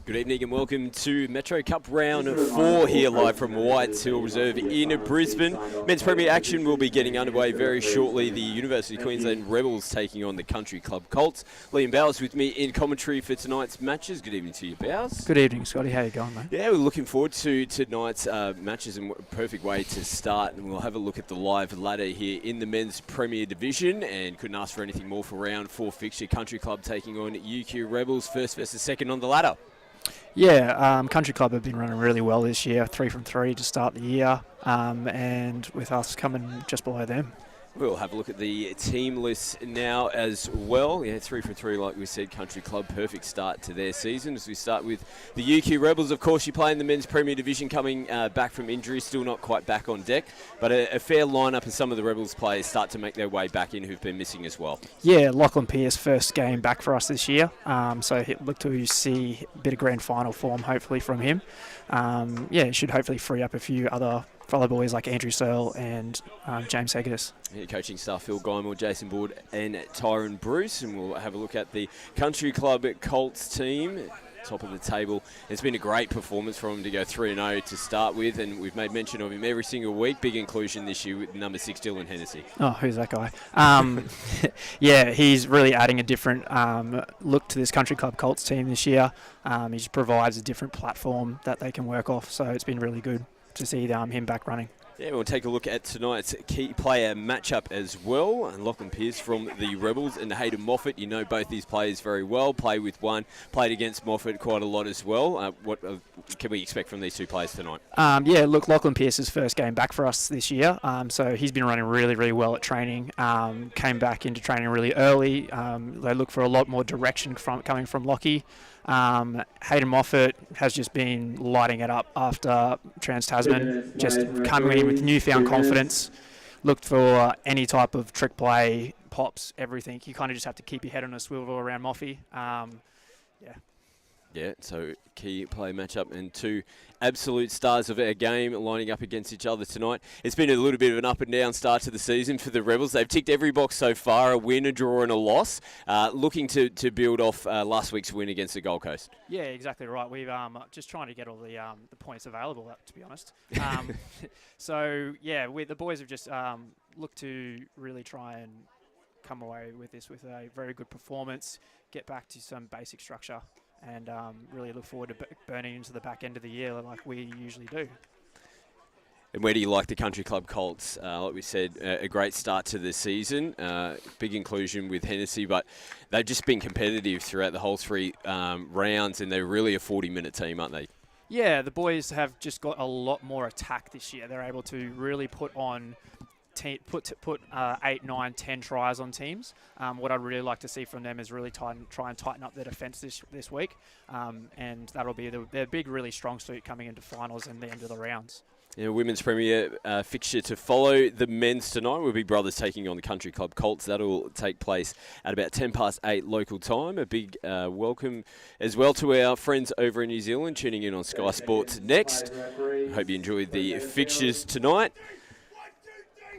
Good evening and welcome to Metro Cup Round 4 here live from Whites Hill Reserve in Brisbane. Men's Premier action will be getting underway very shortly. The University of Queensland Rebels taking on the Country Club Colts. Liam Bowers with me in commentary for tonight's matches. Good evening to you, Bowers. Good evening, Scotty. How you going, mate? Yeah, we're looking forward to tonight's matches and a perfect way to start. And we'll have a look at the live ladder here in the Men's Premier Division and couldn't ask for anything more for round 4 fixture. Country Club taking on UQ Rebels, first versus second on the ladder. Yeah, Country Club have been running really well this year, 3 from 3 to start the year, and with us coming just below them. We'll have a look at the team list now as well. Yeah, 3 from 3, like we said, Country Club, perfect start to their season. As we start with the UQ Rebels, of course, you play in the Men's Premier Division, coming back from injury, still not quite back on deck, but a fair lineup, and some of the Rebels players start to make their way back in who've been missing as well. Yeah, Lachlan Pearce, first game back for us this year, so look to see a bit of grand final form, hopefully, from him. It should hopefully free up a few other fellow boys like Andrew Searle and James Hegedus. Yeah, coaching staff Phil Geimel, Jason Board and Tyron Bruce, and we'll have a look at the Country Club Colts team, top of the table. It's been a great performance from him to go 3-0 to start with, and we've made mention of him every single week. Big inclusion this year with number 6, Dylan Hennessy. Oh, who's that guy? Yeah, he's really adding a different look to this Country Club Colts team this year. He just provides a different platform that they can work off, so it's been really good to see him back running. Yeah, we'll take a look at tonight's key player matchup as well. And Lachlan Pearce from the Rebels and Hayden Moffat. You know both these players very well. Played with one, played against Moffat quite a lot as well. What can we expect from these two players tonight? Lachlan Pearce's first game back for us this year. So he's been running really, really well at training. Came back into training really early. They look for a lot more direction coming from Lockie. Hayden Moffat has just been lighting it up after Trans-Tasman, just coming in with newfound confidence. Looked for any type of trick play, pops, everything. You kind of just have to keep your head on a swivel around Moffy. Yeah, so key play matchup and two absolute stars of our game lining up against each other tonight. It's been a little bit of an up and down start to the season for the Rebels. They've ticked every box so far, a win, a draw and a loss, looking to build off last week's win against the Gold Coast. Yeah, exactly right. We've just trying to get all the points available, to be honest. The boys have just looked to really try and come away with this with a very good performance, get back to some basic structure, and really look forward to burning into the back end of the year like we usually do. And where do you like the Country Club Colts? Like we said, a great start to the season. Big inclusion with Hennessy, but they've just been competitive throughout the whole 3 rounds, and they're really a 40-minute team, aren't they? Yeah, the boys have just got a lot more attack this year. They're able to really put 8, 9, 10 tries on teams. What I'd really like to see from them is really try and tighten up their defence this week, and that'll be their big, really strong suit coming into finals and the end of the rounds. Yeah, Women's Premier fixture to follow the men's tonight. We'll be Brothers taking on the Country Club Colts. That'll take place at about 8:10 local time. A big welcome as well to our friends over in New Zealand tuning in on skysportnext. Hope you enjoyed the fixtures tonight.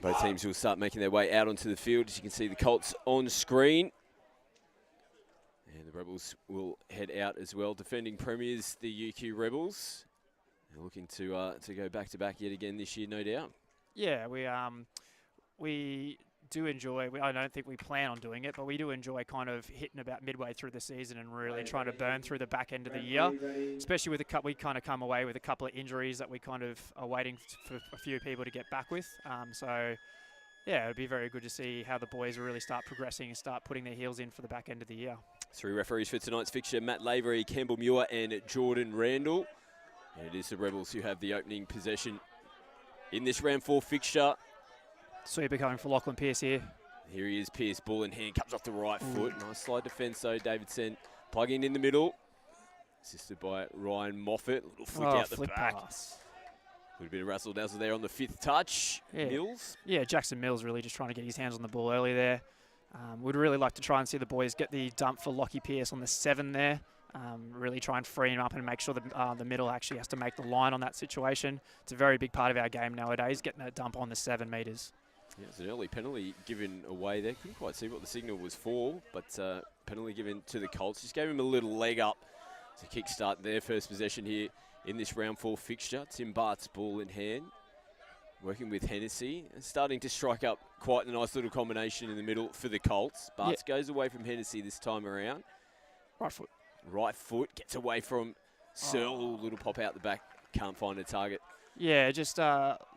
Both teams will start making their way out onto the field. As you can see, the Colts on screen. And the Rebels will head out as well. Defending premiers, the UQ Rebels. They're looking to go back-to-back yet again this year, no doubt. Yeah, we do enjoy, I don't think we plan on doing it, but we do enjoy kind of hitting about midway through the season and really trying to burn through the back end of the year, especially with we kind of come away with a couple of injuries that we kind of are waiting for a few people to get back with. It'd be very good to see how the boys really start progressing and start putting their heels in for the back end of the year. 3 referees for tonight's fixture, Matt Lavery, Campbell Muir and Jordan Randall. And it is the Rebels who have the opening possession in this round 4 fixture. Sweeper coming for Lachlan Pearce here. Here he is, Pearce, ball in hand, comes off the right foot. Nice slide defence though, Davidson plugging in the middle. Assisted by Ryan Moffat, a little flick out the back. Pass. A little bit of razzle-dazzle there on the 5th touch. Yeah. Mills. Yeah, Jackson Mills really just trying to get his hands on the ball early there. We'd really like to try and see the boys get the dump for Lockie Pearce on the 7 there. Really try and free him up and make sure the middle actually has to make the line on that situation. It's a very big part of our game nowadays, getting that dump on the 7 metres. Yeah, it's an early penalty given away there. Couldn't quite see what the signal was for, but penalty given to the Colts. Just gave him a little leg up to kickstart their first possession here in this round 4 fixture. Tim Bart's ball in hand, working with Hennessy and starting to strike up quite a nice little combination in the middle for the Colts. Bart's goes away from Hennessy this time around. Right foot. Right foot, gets away from Searle. Little pop out the back, can't find a target. Yeah, just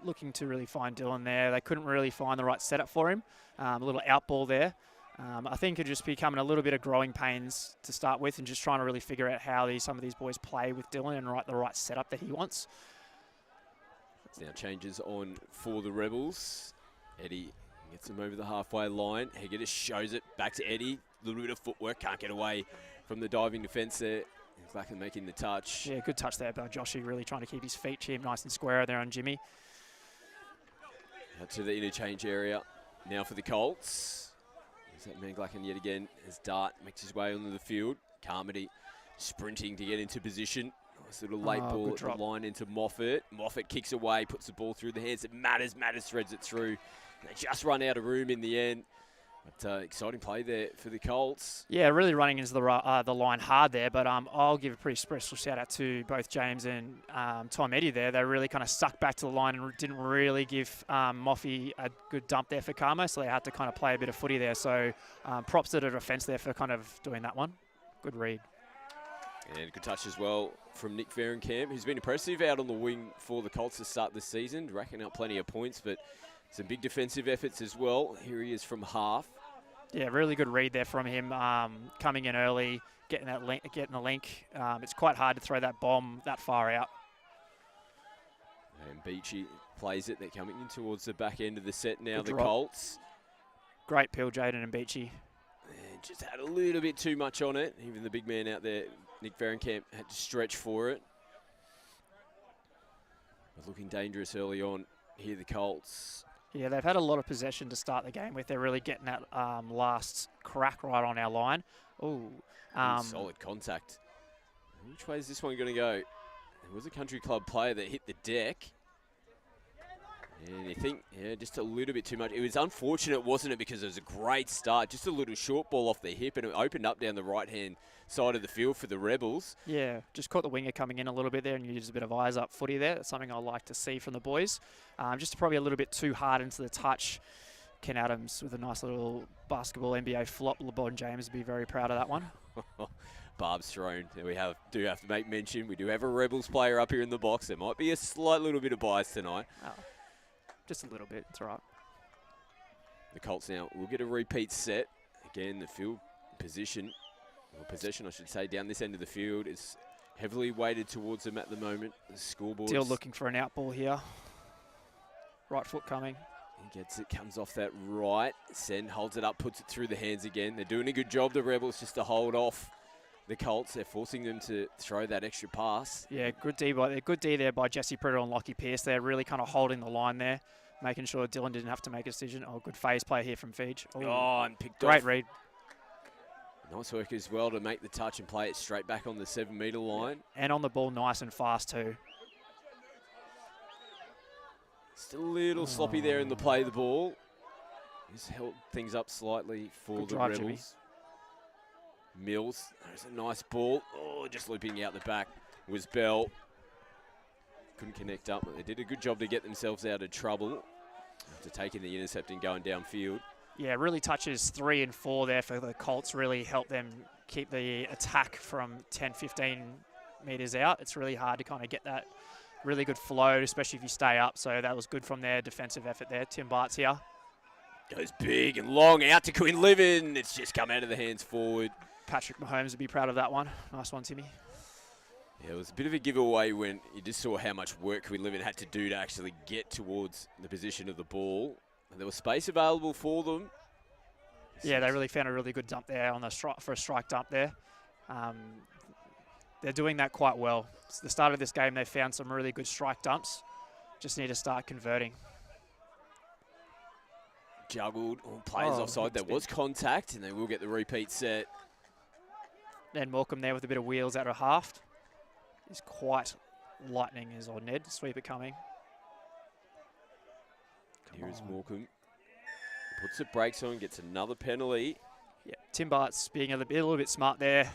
looking to really find Dylan there. They couldn't really find the right setup for him. A little out ball there. I think it'd just be coming a little bit of growing pains to start with and just trying to really figure out how some of these boys play with Dylan and the right setup that he wants. Now changes on for the Rebels. Eddie gets him over the halfway line. Heger just shows it back to Eddie. A little bit of footwork, can't get away from the diving defence there. Exactly making the touch. Yeah, good touch there by Joshy, really trying to keep his feet nice and square there on Jimmy. Out to the interchange area. Now for the Colts. There's that Manglacken yet again as Dart makes his way onto the field. Carmody sprinting to get into position. Nice little late ball at the line into Moffat. Moffat kicks away, puts the ball through the hands of Matters. Matters threads it through. They just run out of room in the end. But exciting play there for the Colts. Yeah, really running into the line hard there, but I'll give a pretty special shout out to both James and Tom Eddy there. They really kind of stuck back to the line and didn't really give Moffy a good dump there for Carmo, so they had to kind of play a bit of footy there. So props to the defence there for kind of doing that one. Good read. And good touch as well from Nick Verenkamp, who's been impressive out on the wing for the Colts to start this season, racking up plenty of points, but some big defensive efforts as well. Here he is from half. Yeah, really good read there from him, coming in early, getting the link. It's quite hard to throw that bomb that far out. And Beachy plays it. They're coming in towards the back end of the set now, Good the drop. Colts. Great peel, Jaden and Beachy. And just had a little bit too much on it. Even the big man out there, Nick Verenkamp, had to stretch for it. But looking dangerous early on here, the Colts. Yeah, they've had a lot of possession to start the game with. They're really getting that last crack right on our line. Ooh. Solid contact. Which way is this one going to go? It was a country club player that hit the deck. And you think, yeah, just a little bit too much. It was unfortunate, wasn't it, because it was a great start. Just a little short ball off the hip, and it opened up down the right-hand side of the field for the Rebels. Yeah, just caught the winger coming in a little bit there and used a bit of eyes-up footy there. That's something I like to see from the boys. Just probably a little bit too hard into the touch. Ken Adams with a nice little basketball NBA flop. LeBron James would be very proud of that one. Barb's thrown. We do have to make mention. We do have a Rebels player up here in the box. There might be a slight little bit of bias tonight. Oh. Just a little bit, it's all right. The Colts now will get a repeat set. Again, the field position, or possession I should say, down this end of the field is heavily weighted towards them at the moment. The scoreboard. Still looking for an out ball here. Right foot coming. He gets it, comes off that right. Sen holds it up, puts it through the hands again. They're doing a good job, the Rebels, just to hold off the Colts. They're forcing them to throw that extra pass. Yeah, good D there by Jesse Priddle and Lockie Pearce. They're really kind of holding the line there, making sure Dylan didn't have to make a decision. Oh, good phase play here from Feige. And picked off. Great read. Nice work as well to make the touch and play it straight back on the 7-metre line. And on the ball nice and fast too. Still a little sloppy there in the play of the ball. He's held things up slightly for Good the drive, Rebels. Jimmy. Mills, there's a nice ball. Oh, just looping out the back was Bell. Couldn't connect up. They did a good job to get themselves out of trouble after taking the intercept and going downfield. Yeah, really touches 3 and 4 there for the Colts. Really help them keep the attack from 10, 15 metres out. It's really hard to kind of get that really good flow, especially if you stay up. So that was good from their defensive effort there. Tim Bart's here. Goes big and long out to Quinlivan. It's just come out of the hands forward. Patrick Mahomes would be proud of that one. Nice one, Timmy. Yeah, it was a bit of a giveaway when you just saw how much work Quinlivan had to do to actually get towards the position of the ball. And there was space available for them. Yeah, they really found a really good dump there on the for a strike dump there. They're doing that quite well. It's the start of this game, they found some really good strike dumps. Just need to start converting. Juggled, players offside. There was contact, and they will get the repeat set. Then Morecambe there with a bit of wheels out of half. He's quite lightning is on Ned. Sweeper coming. Here is Morecambe. Puts the brakes on, gets another penalty. Yeah, Tim Bart's being a little bit smart there.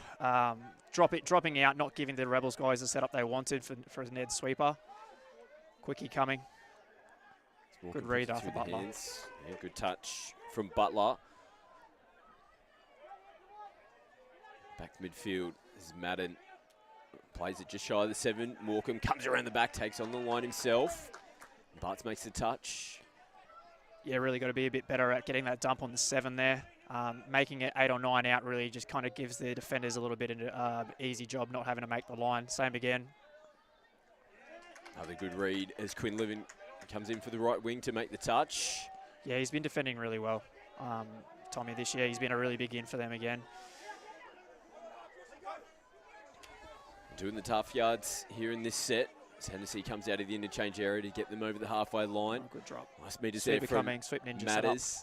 dropping out, not giving the Rebels guys the setup they wanted for Ned's sweeper. Quickie coming. Good read after Butler. Yeah, good touch from Butler. Back to midfield is Madden. Plays it just shy of the 7. Morecambe comes around the back, takes on the line himself. Bartz makes the touch. Yeah, really got to be a bit better at getting that dump on the 7 there. Making it 8 or 9 out really just kind of gives the defenders a little bit of an easy job not having to make the line. Same again. Another good read as Quinlivan comes in for the right wing to make the touch. Yeah, he's been defending really well, Tommy, this year. He's been a really big in for them again. Doing the tough yards here in this set. As Hennessy comes out of the interchange area to get them over the halfway line. Oh, good drop. Nice meters there from Sweep Ninja Matters.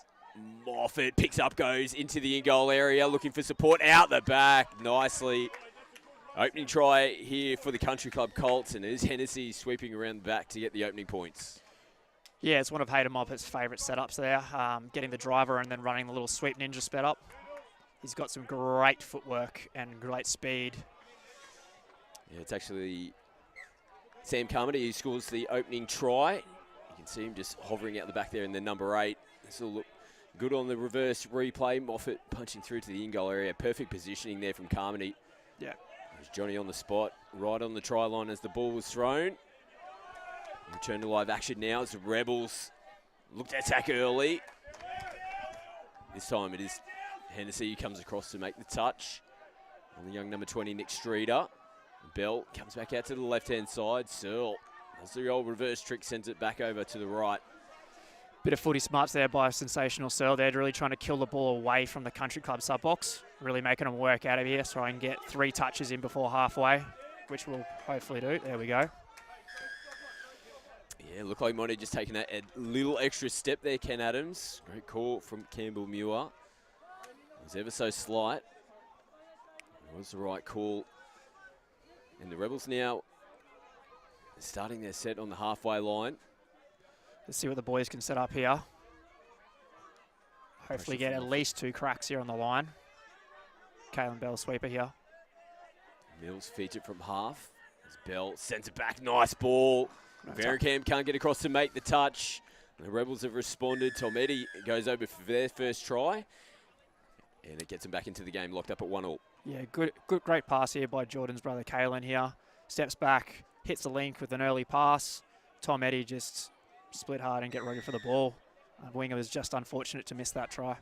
Moffat picks up, goes into the in-goal area, looking for support out the back nicely. Opening try here for the Country Club Colts, and it is Hennessy sweeping around the back to get the opening points. Yeah, it's one of Hayden Moffat's favourite setups there, getting the driver and then running the little Sweep Ninja sped up. He's got some great footwork and great speed. Yeah, it's actually Sam Carmody who scores the opening try. You can see him just hovering out the back there in the number 8. This will look good on the reverse replay. Moffat punching through to the in-goal area. Perfect positioning there from Carmody. Yeah. There's Johnny on the spot, right on the try line as the ball was thrown. Return to live action now as the Rebels look to attack early. This time it is Hennessy who comes across to make the touch on the young number 20, Nick Streeter. Bell comes back out to the left-hand side. Searle does the old reverse trick, sends it back over to the right. Bit of footy smarts there by sensational Searle. They're really trying to kill the ball away from the Country Club sub-box. Really making them work out of here, try and get 3 touches in before halfway, which we'll hopefully do. There we go. Yeah, looked like might have just taken a little extra step there, Ken Adams. Great call from Campbell Muir. It was ever so slight. It was the right call. And the Rebels now starting their set on the halfway line. Let's see what the boys can set up here. Hopefully get at least 2 cracks here on the line. Kalen Bell sweeper here. Mills feeds it from half. As Bell sends it back. Nice ball. Verenkamp can't get across to make the touch. The Rebels have responded. Tometi goes over for their first try. And it gets them back into the game, locked up at 1-1. Yeah, great pass here by Jordan's brother Kalen here. Steps back, hits the link with an early pass. Tom Eddy just split hard and get ready for the ball. Winger was just unfortunate to miss that try.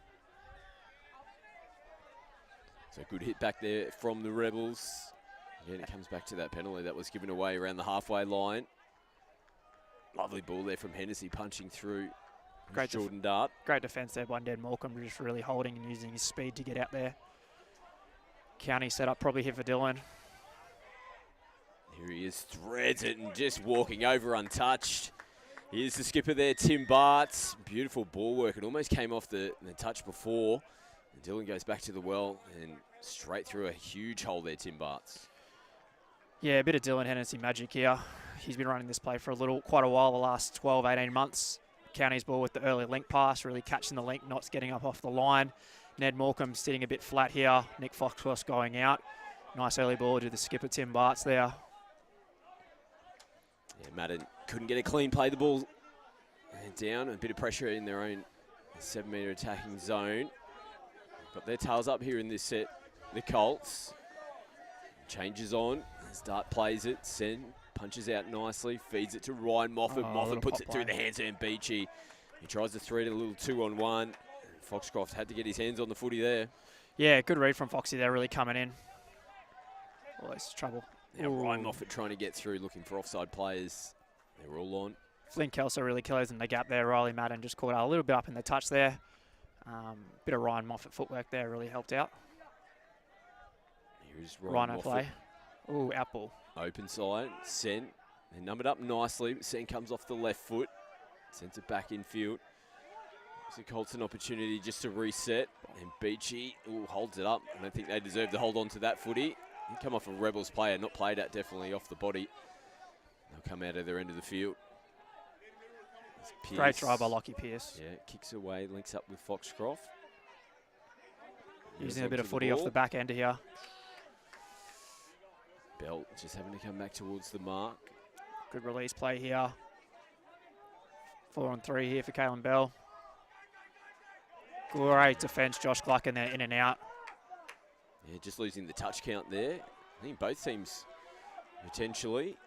So good hit back there from the Rebels. Again, it comes back to that penalty that was given away around the halfway line. Lovely ball there from Hennessy punching through. Great Jordan Dart. Great defence there by Ned Morecambe, just really holding and using his speed to get out there. County set up probably here for Dylan. Here he is, threads it and just walking over untouched. Here's the skipper there, Tim Bartz. Beautiful ball work. It almost came off the touch before. And Dylan goes back to the well and straight through a huge hole there, Tim Bartz. Yeah, a bit of Dylan Hennessy magic here. He's been running this play for quite a while, the last 12, 18 months. County's ball with the early link pass, really catching the link, not getting up off the line. Ned Morecambe sitting a bit flat here. Nick Foxcross going out. Nice early ball to the skipper, Tim Bartz there. Yeah, Madden couldn't get a clean play. The ball down, a bit of pressure in their own 7-metre attacking zone. Got their tails up here in this set. The Colts. Changes on. As Dart plays it. Sen punches out nicely. Feeds it to Ryan Moffat. Moffat puts it through the hands of Mbechi. He tries to thread a little 2-on-1. Foxcroft had to get his hands on the footy there. Yeah, good read from Foxy there, really coming in. Always trouble. Now Ryan Moffat trying to get through, looking for offside players. They were all on. Flynn Kelso really closing the gap there. Riley Madden just caught a little bit up in the touch there. Bit of Ryan Moffat footwork there really helped out. Here's Ryan Moffat. Play. Ooh, out ball. Open side, Sen. They're numbered up nicely. Sen comes off the left foot. Sends it back infield. So Colts an opportunity just to reset. And Beachy holds it up. I don't think they deserve to hold on to that footy. He come off a Rebels player, not played at, definitely off the body. They'll come out of their end of the field. Great try by Lockie Pearce. Yeah, kicks away, links up with Foxcroft. Using a bit of footy off the back end here. Bell just having to come back towards the mark. Good release play here. 4 on 3 here for Kalen Bell. Great defence, Josh Gluck in there, in and out. Yeah, just losing the touch count there. I think both teams potentially.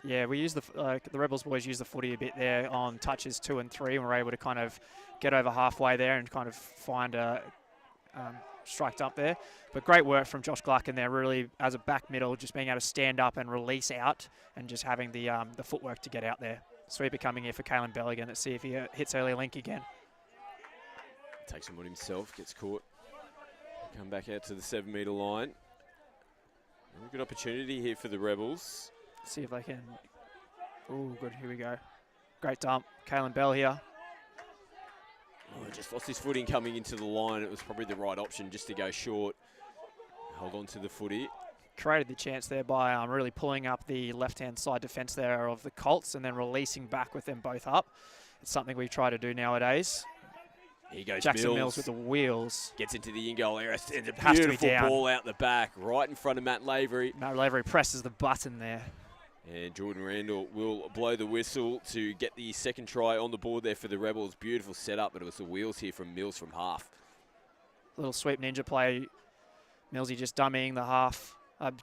Yeah, we use the Rebels boys use the footy a bit there on touches 2 and 3, and we're able to kind of get over halfway there and kind of find a striked up there. But great work from Josh Gluck in there, really as a back middle, just being able to stand up and release out, and just having the footwork to get out there. Sweeper coming here for Kalen Bell again. Let's see if he hits early link again. Takes him on himself, gets caught. Come back out to the 7-metre line. Good opportunity here for the Rebels. See if they can. Oh, good. Here we go. Great dump. Kalen Bell here. Oh, just lost his footing coming into the line. It was probably the right option just to go short. Hold on to the footy. Created the chance there by really pulling up the left-hand side defence there of the Colts and then releasing back with them both up. It's something we try to do nowadays. Here goes Jackson Mills with the wheels. Gets into the in-goal area. Sends a Has to be beautiful down. ball out the back, right in front of Matt Lavery. Matt Lavery presses the button there. And Jordan Randall will blow the whistle to get the second try on the board there for the Rebels. Beautiful setup, but it was the wheels here from Mills from half. Little sweep ninja play. Millsy just dummying the half,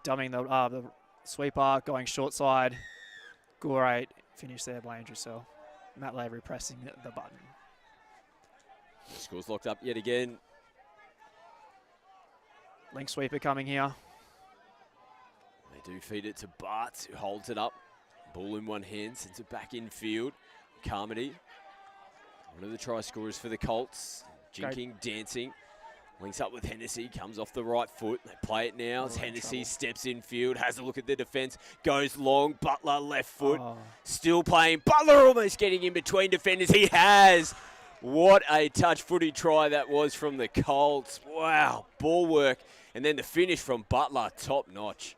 dummying the sweeper, going short side. Great finish there by Andrew Searle. Matt Lavery pressing the button. Scores locked up yet again. Link sweeper coming here. They do feed it to Bart, who holds it up. Ball in one hand, sends it back infield. Carmody, one of the try scorers for the Colts. Jinking, dancing. Links up with Hennessy, comes off the right foot. They play it now as Hennessy steps infield, has a look at the defence, goes long. Butler left foot, still playing. Butler almost getting in between defenders. He has. What a touch footy try that was from the Colts. Wow, ball work. And then the finish from Butler, top notch.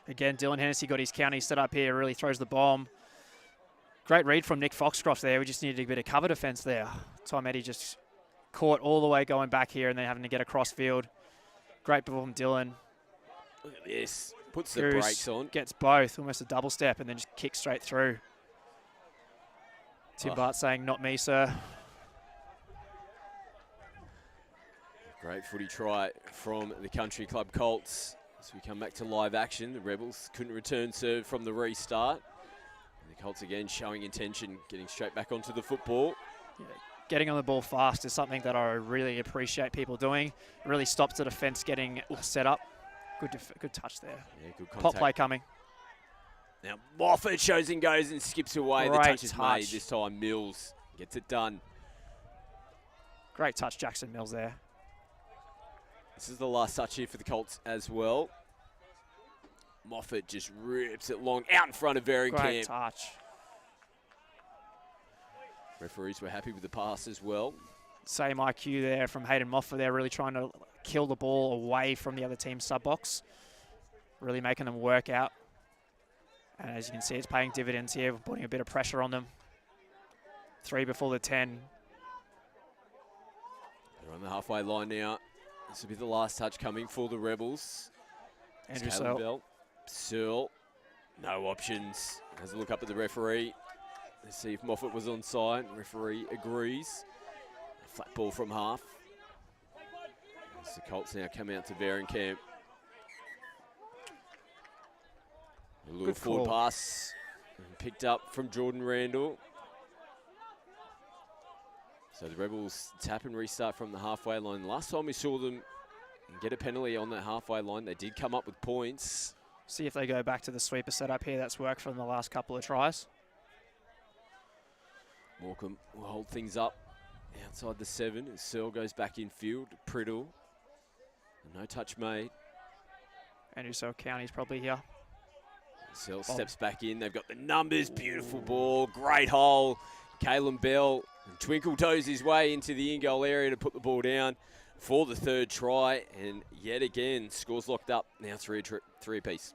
Again, Dylan Hennessy got his county set up here, really throws the bomb. Great read from Nick Foxcroft there. We just needed a bit of cover defence there. Tom Eddy just caught all the way going back here and then having to get across field. Great ball from Dylan. Look at this. Puts the Goose brakes on. Gets both, almost a double step, and then just kicks straight through. Tim Bart saying, "Not me, sir." Great footy try from the Country Club Colts. As we come back to live action, the Rebels couldn't return serve from the restart. And the Colts again showing intention, getting straight back onto the football. Yeah, getting on the ball fast is something that I really appreciate people doing. It really stops the defence getting set up. Good touch there. Yeah, good contact. Pop play coming. Now Moffat shows and goes and skips away. Great the touch is touch. made this time. Mills gets it done. Great touch, Jackson Mills there. This is the last touch here for the Colts as well. Moffat just rips it long out in front of Verenkamp. Great touch. Referees were happy with the pass as well. Same IQ there from Hayden Moffat there, really trying to kill the ball away from the other team's sub-box. Really making them work out. And as you can see, it's paying dividends here, putting a bit of pressure on them. 3 before the 10. They're on the halfway line now. This will be the last touch coming for the Rebels. Andrew Searle. Searle, no options. Has a look up at the referee. Let's see if Moffat was onside. Referee agrees. A flat ball from half. As the Colts now come out to Verenkamp. A little forward pass picked up from Jordan Randall. So the Rebels tap and restart from the halfway line. Last time we saw them get a penalty on that halfway line, they did come up with points. See if they go back to the sweeper setup here. That's worked from the last couple of tries. Morecambe will hold things up outside the 7 as Searle goes back in field. Priddle. No touch made. Andrew Searle County's probably here. Searle steps back in. They've got the numbers. Beautiful ball. Great hole. Kalen Bell twinkle toes his way into the in-goal area to put the ball down for the 3rd try. And yet again, scores locked up. Now 3 apiece.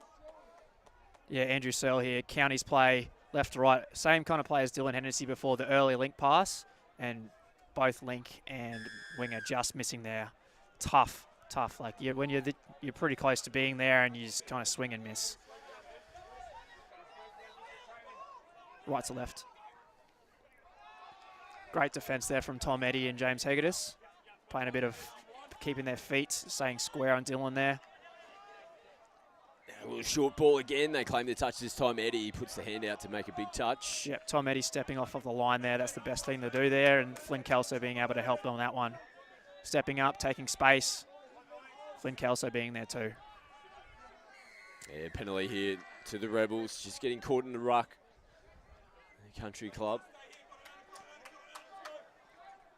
Yeah, Andrew Searle here. County's play left to right. Same kind of play as Dylan Hennessy before the early link pass. And both link and winger just missing there. Tough. Like when you're you're pretty close to being there and you just kind of swing and miss. Right to left. Great defence there from Tom Eddy and James Hegedus. Playing a bit of keeping their feet, staying square on Dylan there. A little short ball again. They claim the touch this time. Eddie puts the hand out to make a big touch. Yep, Tom Eddy stepping off of the line there. That's the best thing to do there. And Flynn Kelso being able to help on that one. Stepping up, taking space. Flynn Kelso being there too. Yeah, penalty here to the Rebels. Just getting caught in the ruck. The Country Club.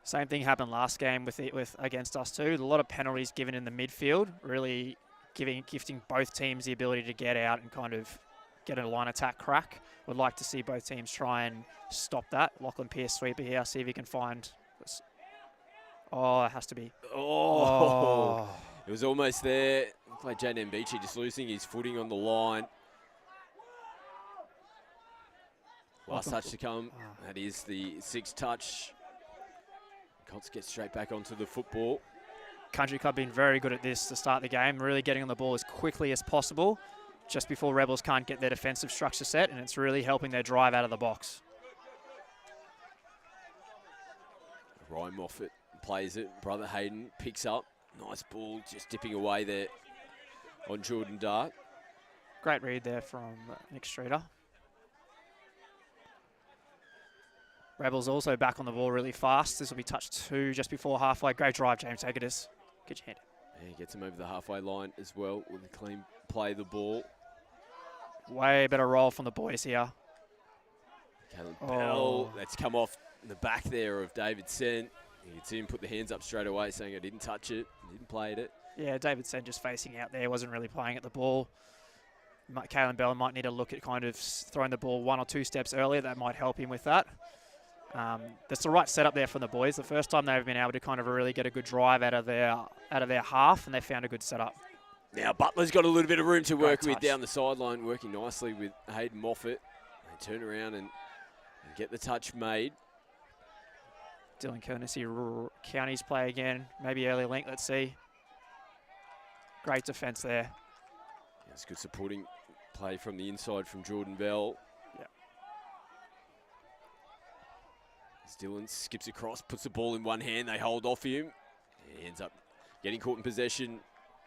Same thing happened last game with against us too. A lot of penalties given in the midfield, really gifting both teams the ability to get out and kind of get a line attack crack. Would like to see both teams try and stop that. Lachlan Pearce sweeper here, see if he can find this. Oh, it has to be. Oh. It was almost there. Looked like Jaden Mbichi just losing his footing on the line. Last touch to come. That is the sixth touch. Colts get straight back onto the football. Country Club been very good at this to start the game, really getting on the ball as quickly as possible, just before Rebels can't get their defensive structure set, and it's really helping their drive out of the box. Ryan Moffat plays it. Brother Hayden picks up. Nice ball, just dipping away there on Jordan Dart. Great read there from Nick Streeter. Rebels also back on the ball really fast. This will be touch 2 just before halfway. Great drive, James Hegedus. Get your hand. Yeah, he gets him over the halfway line as well with a clean play of the ball. Way better roll from the boys here. Caleb Bell, that's come off the back there of David Sen. You can see him put the hands up straight away saying I didn't touch it, didn't play it. Yeah, David Sen just facing out there, wasn't really playing at the ball. Caleb Bell might need to look at kind of throwing the ball 1 or 2 steps earlier. That might help him with that. That's the right setup there from the boys. The first time they've been able to kind of really get a good drive out of their half, and they found a good setup. Now Butler's got a little bit of room to work with touch down the sideline, working nicely with Hayden Moffat. They turn around and get the touch made. Dylan Courtesy, Counties play again, maybe early link, let's see. Great defence there. Yeah, it's good supporting play from the inside from Jordan Bell. Dylan skips across, puts the ball in one hand, they hold off him. He ends up getting caught in possession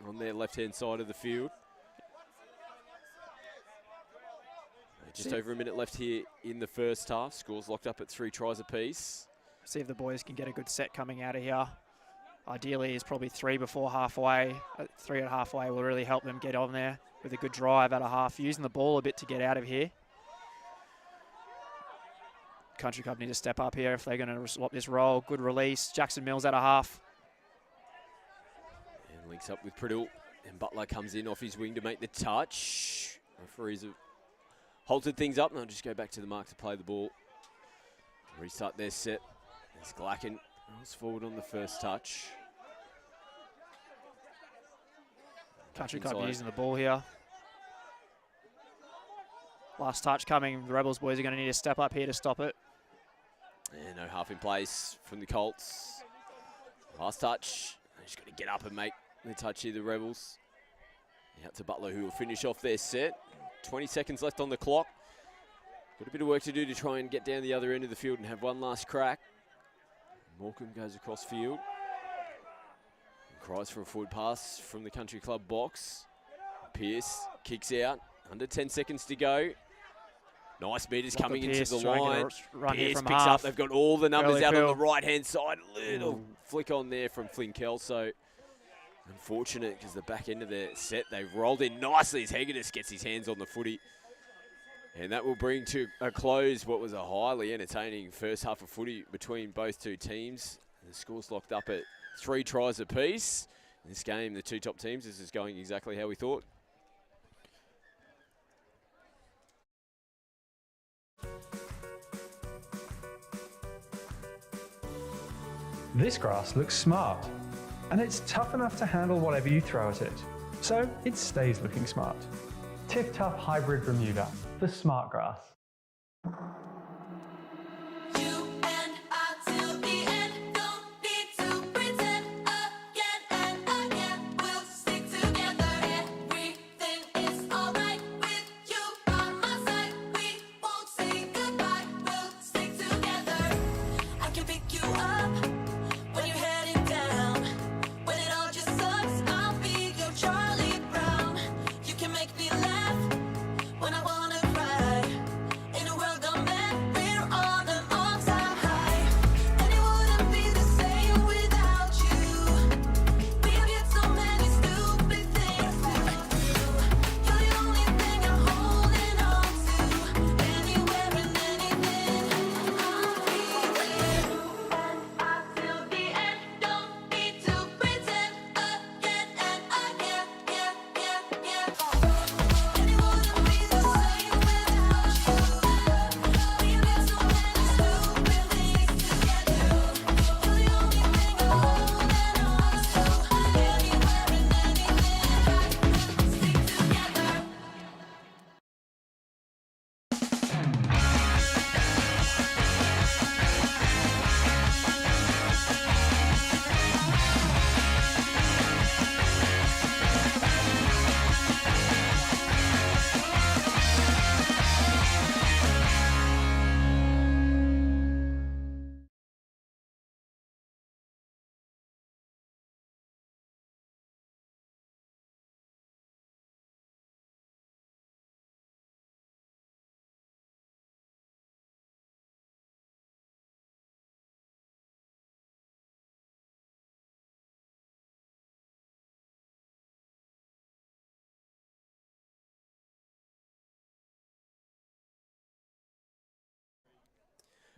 on their left-hand side of the field. Just over a minute left here in the first half. Scores locked up at 3 tries apiece. See if the boys can get a good set coming out of here. Ideally, it's probably 3 before halfway. 3 at halfway will really help them get on there with a good drive out of half, using the ball a bit to get out of here. Country Club need to step up here if they're going to swap this role. Good release. Jackson Mills out of half. And links up with Priddle. And Butler comes in off his wing to make the touch. Referees have halted things up, and they'll just go back to the mark to play the ball. Restart their set. There's Glacken. Rolls forward on the first touch. Country Club using the ball here. Last touch coming. The Rebels boys are going to need to step up here to stop it. And no half in place from the Colts. Last touch. They're just got to get up and make the touch here, the Rebels. Out to Butler, who will finish off their set. 20 seconds left on the clock. Got a bit of work to do to try and get down the other end of the field and have one last crack. Morecambe goes across field. And cries for a forward pass from the Country Club box. Pearce kicks out. Under 10 seconds to go. Nice meters coming into the line. Pearce picks up. They've got all the numbers out on the right-hand side. Little flick on there from Flynn Kelso. Unfortunate because the back end of their set, they've rolled in nicely as Hegedus gets his hands on the footy. And that will bring to a close what was a highly entertaining first half of footy between both two teams. The score's locked up at 3 tries apiece. In this game, the two top teams, this is going exactly how we thought. This grass looks smart, and it's tough enough to handle whatever you throw at it, so it stays looking smart. Tip Tough Hybrid Bermuda, the smart grass.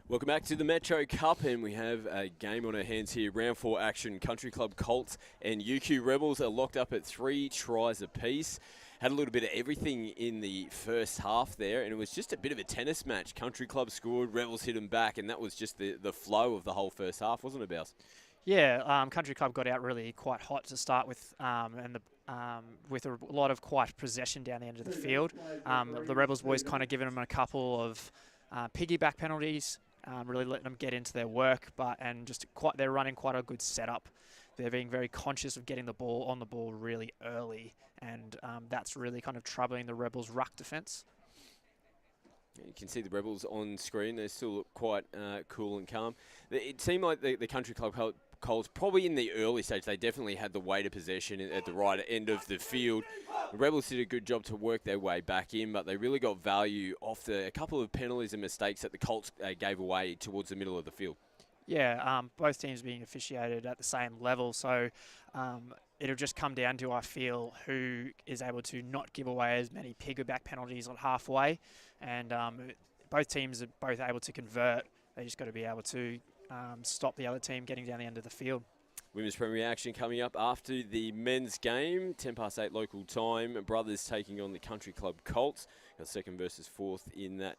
Welcome back to the Metro Cup, and we have a game on our hands here. Round 4 action. Country Club Colts and UQ Rebels are locked up at 3 tries apiece. Had a little bit of everything in the first half there, and it was just a bit of a tennis match. Country Club scored, Rebels hit them back, and that was just the flow of the whole first half, wasn't it, Bouse? Yeah, Country Club got out really quite hot to start with, with a lot of quiet possession down the end of the field. The Rebels boys kind of giving them a couple of piggyback penalties, really letting them get into their work, they're running quite a good setup. They're being very conscious of getting the ball on the ball really early, and that's really kind of troubling the Rebels' ruck defence. You can see the Rebels on screen. They still look quite cool and calm. It seemed like the Country Club Colts, probably in the early stage, they definitely had the weight of possession at the right end of the field. The Rebels did a good job to work their way back in, but they really got value off a couple of penalties and mistakes that the Colts gave away towards the middle of the field. Yeah, both teams being officiated at the same level, so it'll just come down to, I feel, who is able to not give away as many piggyback penalties on halfway, and both teams are both able to convert. They just got to be able to stop the other team getting down the end of the field. Women's Premier action coming up after the men's game, 8:10 local time. Brothers taking on the Country Club Colts. Got second versus fourth in that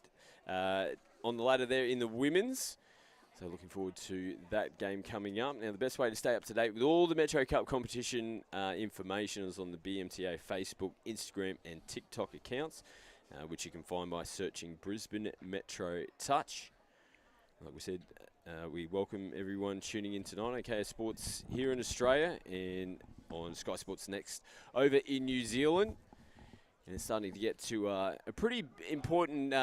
on the ladder there in the women's. So looking forward to that game coming up. Now, the best way to stay up to date with all the Metro Cup competition information is on the BMTA Facebook, Instagram and TikTok accounts, which you can find by searching Brisbane Metro Touch. Like we said, we welcome everyone tuning in tonight. OK Sports here in Australia and on skysportnext over in New Zealand. And it's starting to get to a pretty important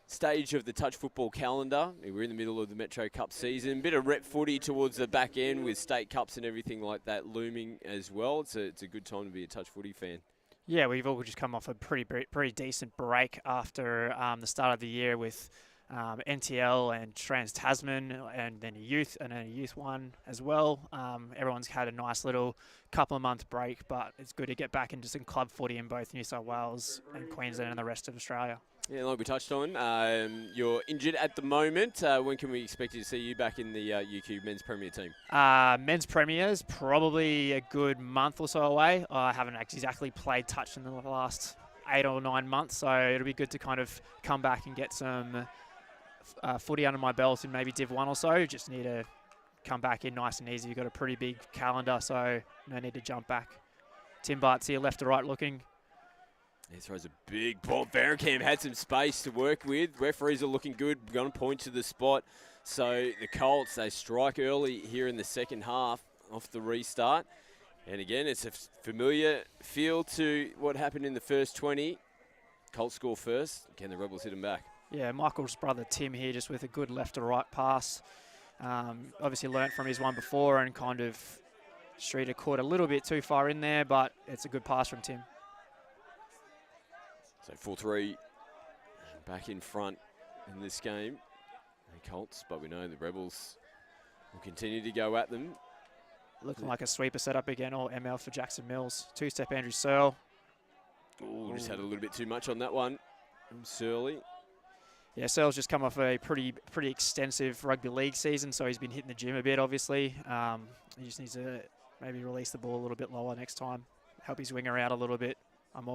stage of the touch football calendar. We're in the middle of the Metro Cup season. Bit of rep footy towards the back end with state cups and everything like that looming as well. It's a good time to be a touch footy fan. Yeah, we've all just come off a pretty decent break after the start of the year with NTL and Trans-Tasman and then a youth one as well. Everyone's had a nice little couple of month break, but it's good to get back into some club footy in both New South Wales and Queensland and the rest of Australia. Yeah, like we touched on, you're injured at the moment. When can we expect to see you back in the UQ Men's Premier team? Men's Premier's probably a good month or so away. I haven't exactly played touch in the last 8 or 9 months, so it'll be good to kind of come back and get some footy under my belt in maybe Div 1 or so. Just need to come back in nice and easy. You've got a pretty big calendar, so no need to jump back. Tim Bart's here, left to right looking. He throws a big ball. Vericam had some space to work with. Referees are looking good. Going to point to the spot. So the Colts, they strike early here in the second half off the restart. And again, it's a familiar feel to what happened in the first 20. Colts score first. Again, the Rebels hit them back. Yeah, Michael's brother Tim here just with a good left to right pass. Obviously learnt from his one before and kind of Streeter caught a little bit too far in there, but it's a good pass from Tim. So 4-3 back in front in this game. The Colts, but we know the Rebels will continue to go at them. Looking like a sweeper setup again, or ML for Jackson Mills. Two-step Andrew Searle. Ooh, just had a little bit too much on that one from Surley. Yeah, Searle's just come off a pretty extensive rugby league season, so he's been hitting the gym a bit, obviously. He just needs to maybe release the ball a little bit lower next time. Help his winger out a little bit. I'm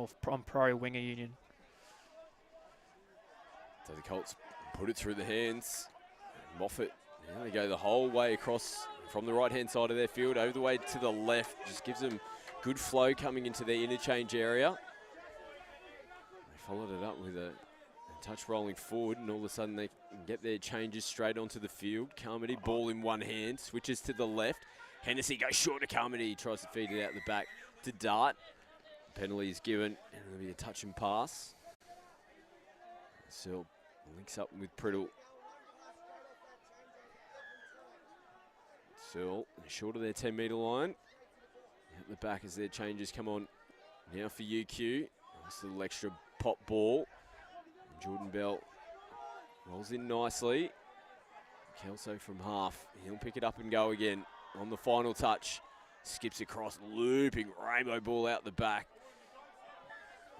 pro winger union. So the Colts put it through the hands. Moffat, yeah, they go the whole way across from the right-hand side of their field over the way to the left. Just gives them good flow coming into their interchange area. They followed it up with a touch rolling forward, and all of a sudden they can get their changes straight onto the field. Carmody, ball in one hand, switches to the left. Hennessy goes short to Carmody, tries to feed it out the back to Dart. Penalty is given, and it'll be a touch and pass. Searle links up with Priddle. Searle short of their 10-metre line. At the back as their changes come on. Now for UQ. Nice little extra pop ball. Jordan Bell rolls in nicely. Kelso from half. He'll pick it up and go again on the final touch. Skips across, looping rainbow ball out the back.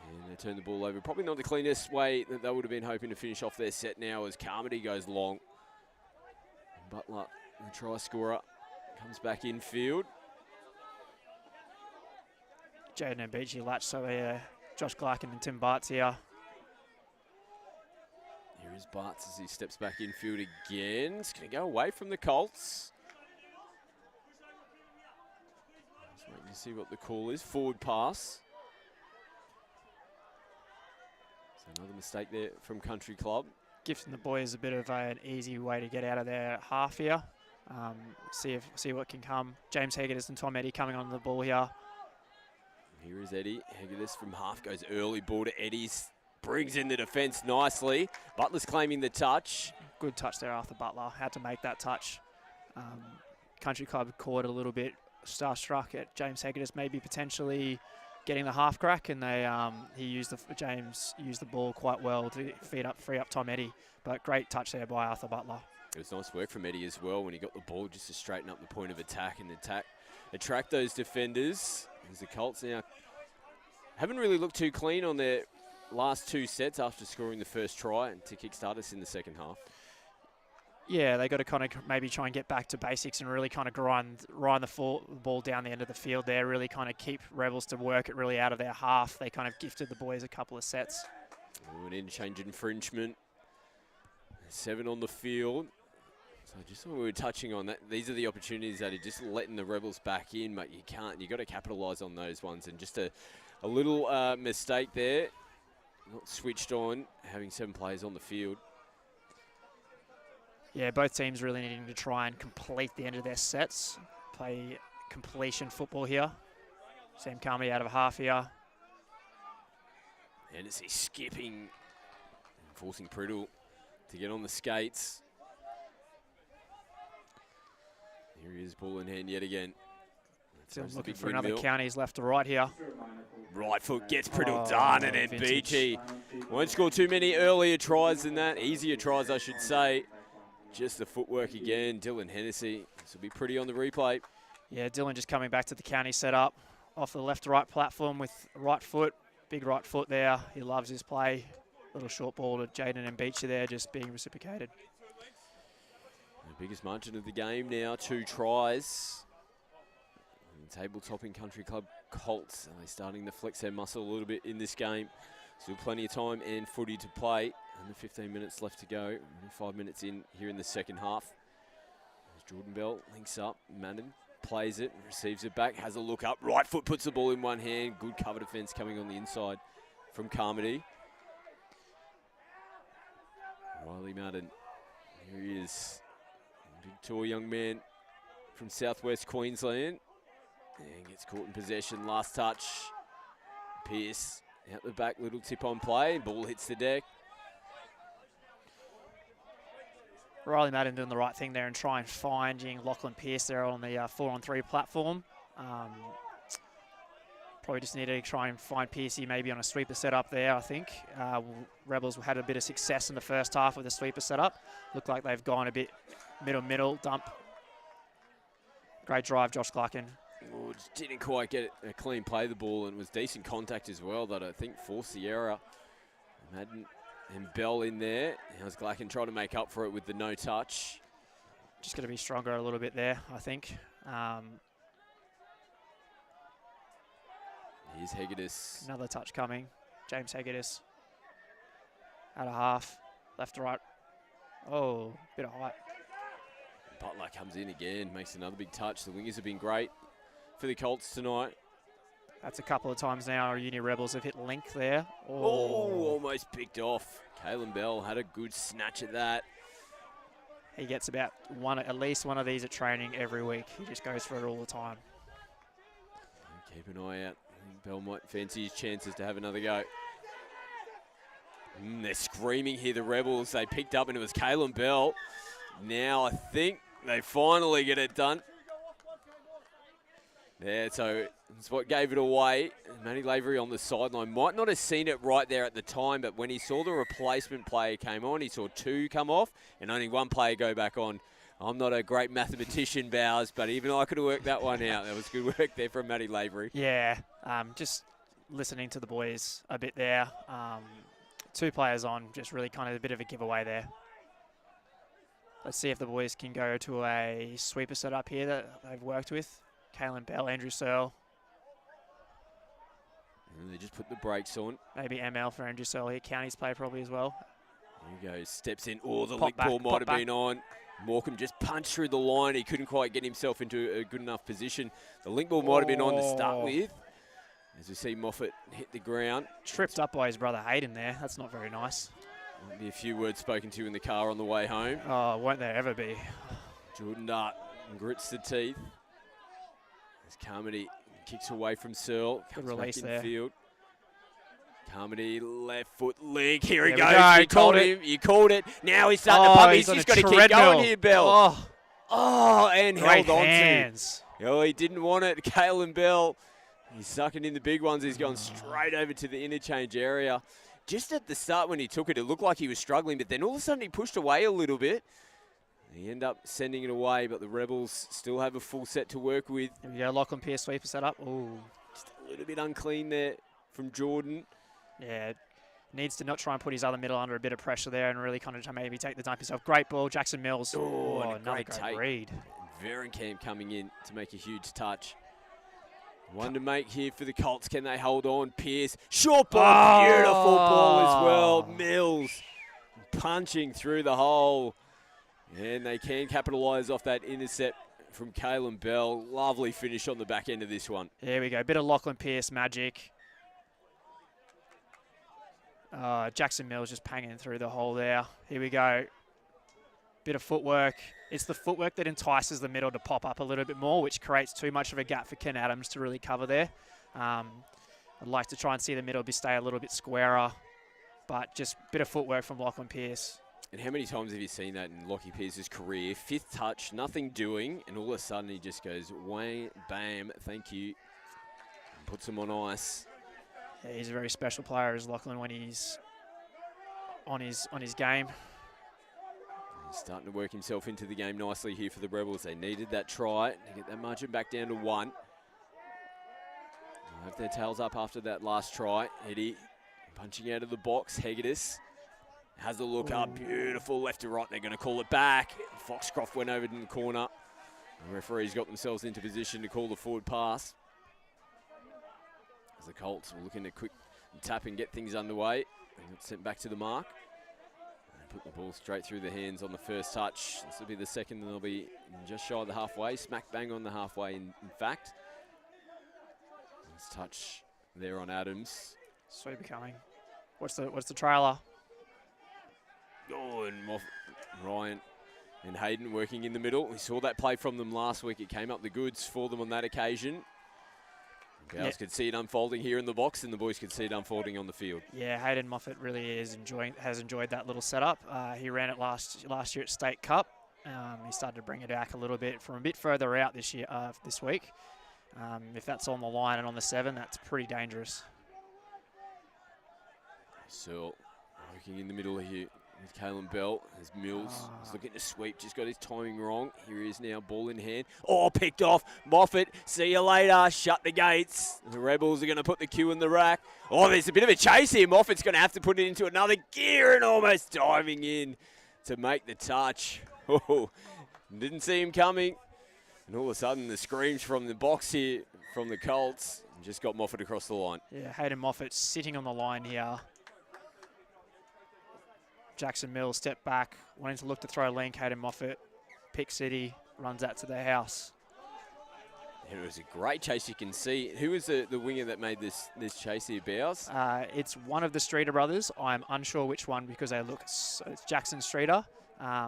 And they turn the ball over. Probably not the cleanest way that they would have been hoping to finish off their set now as Carmody goes long. Butler, the try scorer, comes back infield. Jaden and Beachy latch, so Josh Glarkin and Tim Bartz here. Here is Bartz as he steps back infield again. It's going to go away from the Colts. Just waiting to see what the call is. Forward pass. So another mistake there from Country Club. Gifting the boys a bit of an easy way to get out of their half here. See what can come. James Hegedus and Tom Eddy coming on the ball here. Here is Eddie. Hegedus from half goes early ball to Eddie's. Brings in the defence nicely. Butler's claiming the touch. Good touch there, Arthur Butler. Had to make that touch. Country Club caught a little bit starstruck at James Hegedus, maybe potentially getting the half crack, and James used the ball quite well to free up Tom Eddy. But great touch there by Arthur Butler. It was nice work from Eddie as well when he got the ball just to straighten up the point of attack and attract those defenders. As the Colts now haven't really looked too clean on their last two sets after scoring the first try and to kickstart us in the second half. Yeah, they got to kind of maybe try and get back to basics and really kind of grind the ball down the end of the field there, really kind of keep Rebels to work it really out of their half. They kind of gifted the boys a couple of sets. An interchange infringement. 7 on the field. So just when we were touching on that, these are the opportunities that are just letting the Rebels back in, but you've got to capitalise on those ones. And just a little mistake there. Not switched on, having 7 players on the field. Yeah, both teams really needing to try and complete the end of their sets. Play completion football here. Sam Carmody out of half here. Hennessy skipping and forcing Priddle to get on the skates. Here he is, ball in hand yet again. Still looking for another counties left to right here. Right foot gets Priddle done, and then Beachy won't score too many earlier tries than that. Easier tries, I should say. Just the footwork again. Dylan Hennessy. This will be pretty on the replay. Yeah, Dylan just coming back to the county setup. Off the left to right platform with right foot. Big right foot there. He loves his play. Little short ball to Jaden and Beachy there, just being reciprocated. The biggest margin of the game now, 2 tries. Table-topping Country Club Colts. Are they starting to flex their muscle a little bit in this game? Still plenty of time and footy to play. Under 15 minutes left to go. Only 5 minutes in here in the second half. As Jordan Bell links up. Madden plays it, receives it back, has a look up. Right foot puts the ball in one hand. Good cover defence coming on the inside from Carmody. Riley Madden. Here he is. Big, tall young man from southwest Queensland. And gets caught in possession. Last touch. Pearce out the back. Little tip on play. Ball hits the deck. Riley Madden doing the right thing there and trying finding Lachlan Pearce there on the 4-on-3 platform. Probably just need to try and find Pearcey maybe on a sweeper setup there, I think. Rebels had a bit of success in the first half with the sweeper setup. Looked like they've gone a bit middle, dump. Great drive, Josh Glarkin. Oh, just didn't quite get a clean play of the ball, and was decent contact as well that I think forced the error. Madden and Bell in there. How's Glarkin trying to make up for it with the no touch? Just going to be stronger a little bit there, I think. Here's Hegedus. Another touch coming. James Hegedus. Out of half. Left to right. Oh, bit of height. Butler comes in again, makes another big touch. The wingers have been great for the Colts tonight. That's a couple of times now our Uni Rebels have hit link there. Oh, almost picked off. Kalen Bell had a good snatch at that. He gets about at least one of these at training every week. He just goes for it all the time. Keep an eye out. I think Bell might fancy his chances to have another go. They're screaming here, the Rebels. They picked up and it was Kalen Bell. Now I think they finally get it done. Yeah, so it's what gave it away. Matty Lavery on the sideline might not have seen it right there at the time, but when he saw the replacement player came on, he saw 2 come off and only 1 player go back on. I'm not a great mathematician, Bowers, but even I could have worked that one out. That was good work there from Matty Lavery. Yeah, just listening to the boys a bit there. 2 players on, just really kind of a bit of a giveaway there. Let's see if the boys can go to a sweeper setup here that they've worked with. Kalen Bell, Andrew Searle. And they just put the brakes on. Maybe ML for Andrew Searle here. Counties play probably as well. Here he goes, steps in. Oh, the Pop lick back, ball might pop have back. been on. Morecambe just punched through the line. He couldn't quite get himself into a good enough position. The link ball might have been on to start with. As we see Moffat hit the ground. Tripped up by his brother Hayden there. That's not very nice. Might be a few words spoken to in the car on the way home. Oh, won't there ever be? Jordan Dart grits the teeth. As Carmody kicks away from Searle. Good Comes release back there. in field. Carmody left foot leg. Here he There we goes. go. You called Called him. You called it. Now he's starting to pump. He's on just a got to keep treadmill. going here, Bell. Oh, Oh, and great held on to. hands. Oh, he didn't want it. Kalen Bell. He's sucking in the big ones. He's gone straight over to the interchange area. Just at the start when he took it, it looked like he was struggling, but then all of a sudden he pushed away a little bit. He ended up sending it away, but the Rebels still have a full set to work with. Here we go, Lachlan Pearce sweeper set up. Ooh, Just a little bit unclean there from Jordan. yeah. Needs to not try and put his other middle under a bit of pressure there and really kind of maybe take the dump himself. Great ball, Jackson Mills. Oh, and a another great great take. read. Verenkamp coming in to make a huge touch. One to make here for the Colts. Can they hold on? Pearce. Short ball. Oh. Beautiful ball as well. Mills punching through the hole. And they can capitalise off that intercept from Kalen Bell. Lovely finish on the back end of this one. There we go, bit of Lachlan Pearce magic. Jackson Mills just panging through the hole there. Here we go. Bit of footwork. It's the footwork that entices the middle to pop up a little bit more, which creates too much of a gap for Ken Adams to really cover there. I'd like to try and see the middle stay a little bit squarer, but just a bit of footwork from Lachlan Pearce. And how many times have you seen that in Lockie Pearce's career? 5th touch, nothing doing, and all of a sudden he just goes, whang, bam, thank you, and puts him on ice. Yeah, he's a very special player, is Lachlan, when he's on his game. He's starting to work himself into the game nicely here for the Rebels. They needed that try to get that margin back down to 1. They'll have their tails up after that last try. Eddie punching out of the box. Hegedus has a look up. Beautiful left to right. They're going to call it back. Foxcroft went over in the corner. The referees got themselves into position to call the forward pass. As the Colts were looking to quick tap and get things underway. They got sent back to the mark. Put the ball straight through the hands on the first touch. This will be the second, and they'll be just shy of the halfway. Smack bang on the halfway, in fact. Nice touch there on Adams. Sweeper coming. What's the trailer? Oh, and Ryan and Hayden working in the middle. We saw that play from them last week. It came up the goods for them on that occasion. Gals could see it unfolding here in the box, and the boys could see it unfolding on the field. Yeah, Hayden Moffat really has enjoyed that little setup. He ran it last year at State Cup. He started to bring it back a little bit from a bit further out this week. If that's on the line and on the 7, that's pretty dangerous. Searle working in the middle here with Kalen Bell as Mills is looking to sweep, just got his timing wrong. Here he is now, ball in hand. Oh, picked off. Moffat, see you later. Shut the gates. The Rebels are going to put the cue in the rack. Oh, there's a bit of a chase here. Moffat's going to have to put it into another gear and almost diving in to make the touch. Oh, didn't see him coming. And all of a sudden, the screams from the box here from the Colts just got Moffat across the line. Yeah, Hayden Moffat sitting on the line here. Jackson Mills step back, wanting to look to throw a link. Hayden Moffat, pick city, runs out to the house. It was a great chase, you can see. Who was the winger that made this chase here, Bowers? It's one of the Streeter brothers. I'm unsure which one because they look. It's Jackson Streeter.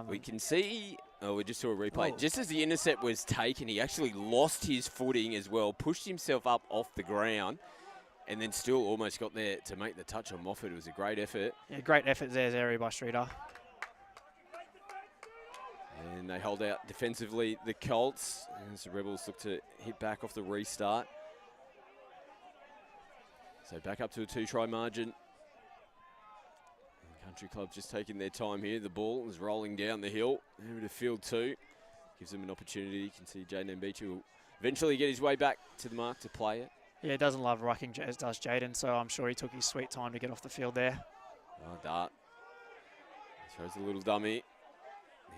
We can see. Oh, we just saw a replay. Just as the intercept was taken, he actually lost his footing as well, pushed himself up off the ground, and then still almost got there to make the touch on Moffat. It was a great effort. Yeah, great effort there, area by Streeter. And they hold out defensively, the Colts. As the Rebels look to hit back off the restart. So back up to a 2-try margin. And Country Club just taking their time here. The ball is rolling down the hill. Over to field 2. Gives them an opportunity. You can see Jaden Mbichi will eventually get his way back to the mark to play it. Yeah, he doesn't love rucking as does Jaden, so I'm sure he took his sweet time to get off the field there. Oh, Dart. Throws a little dummy.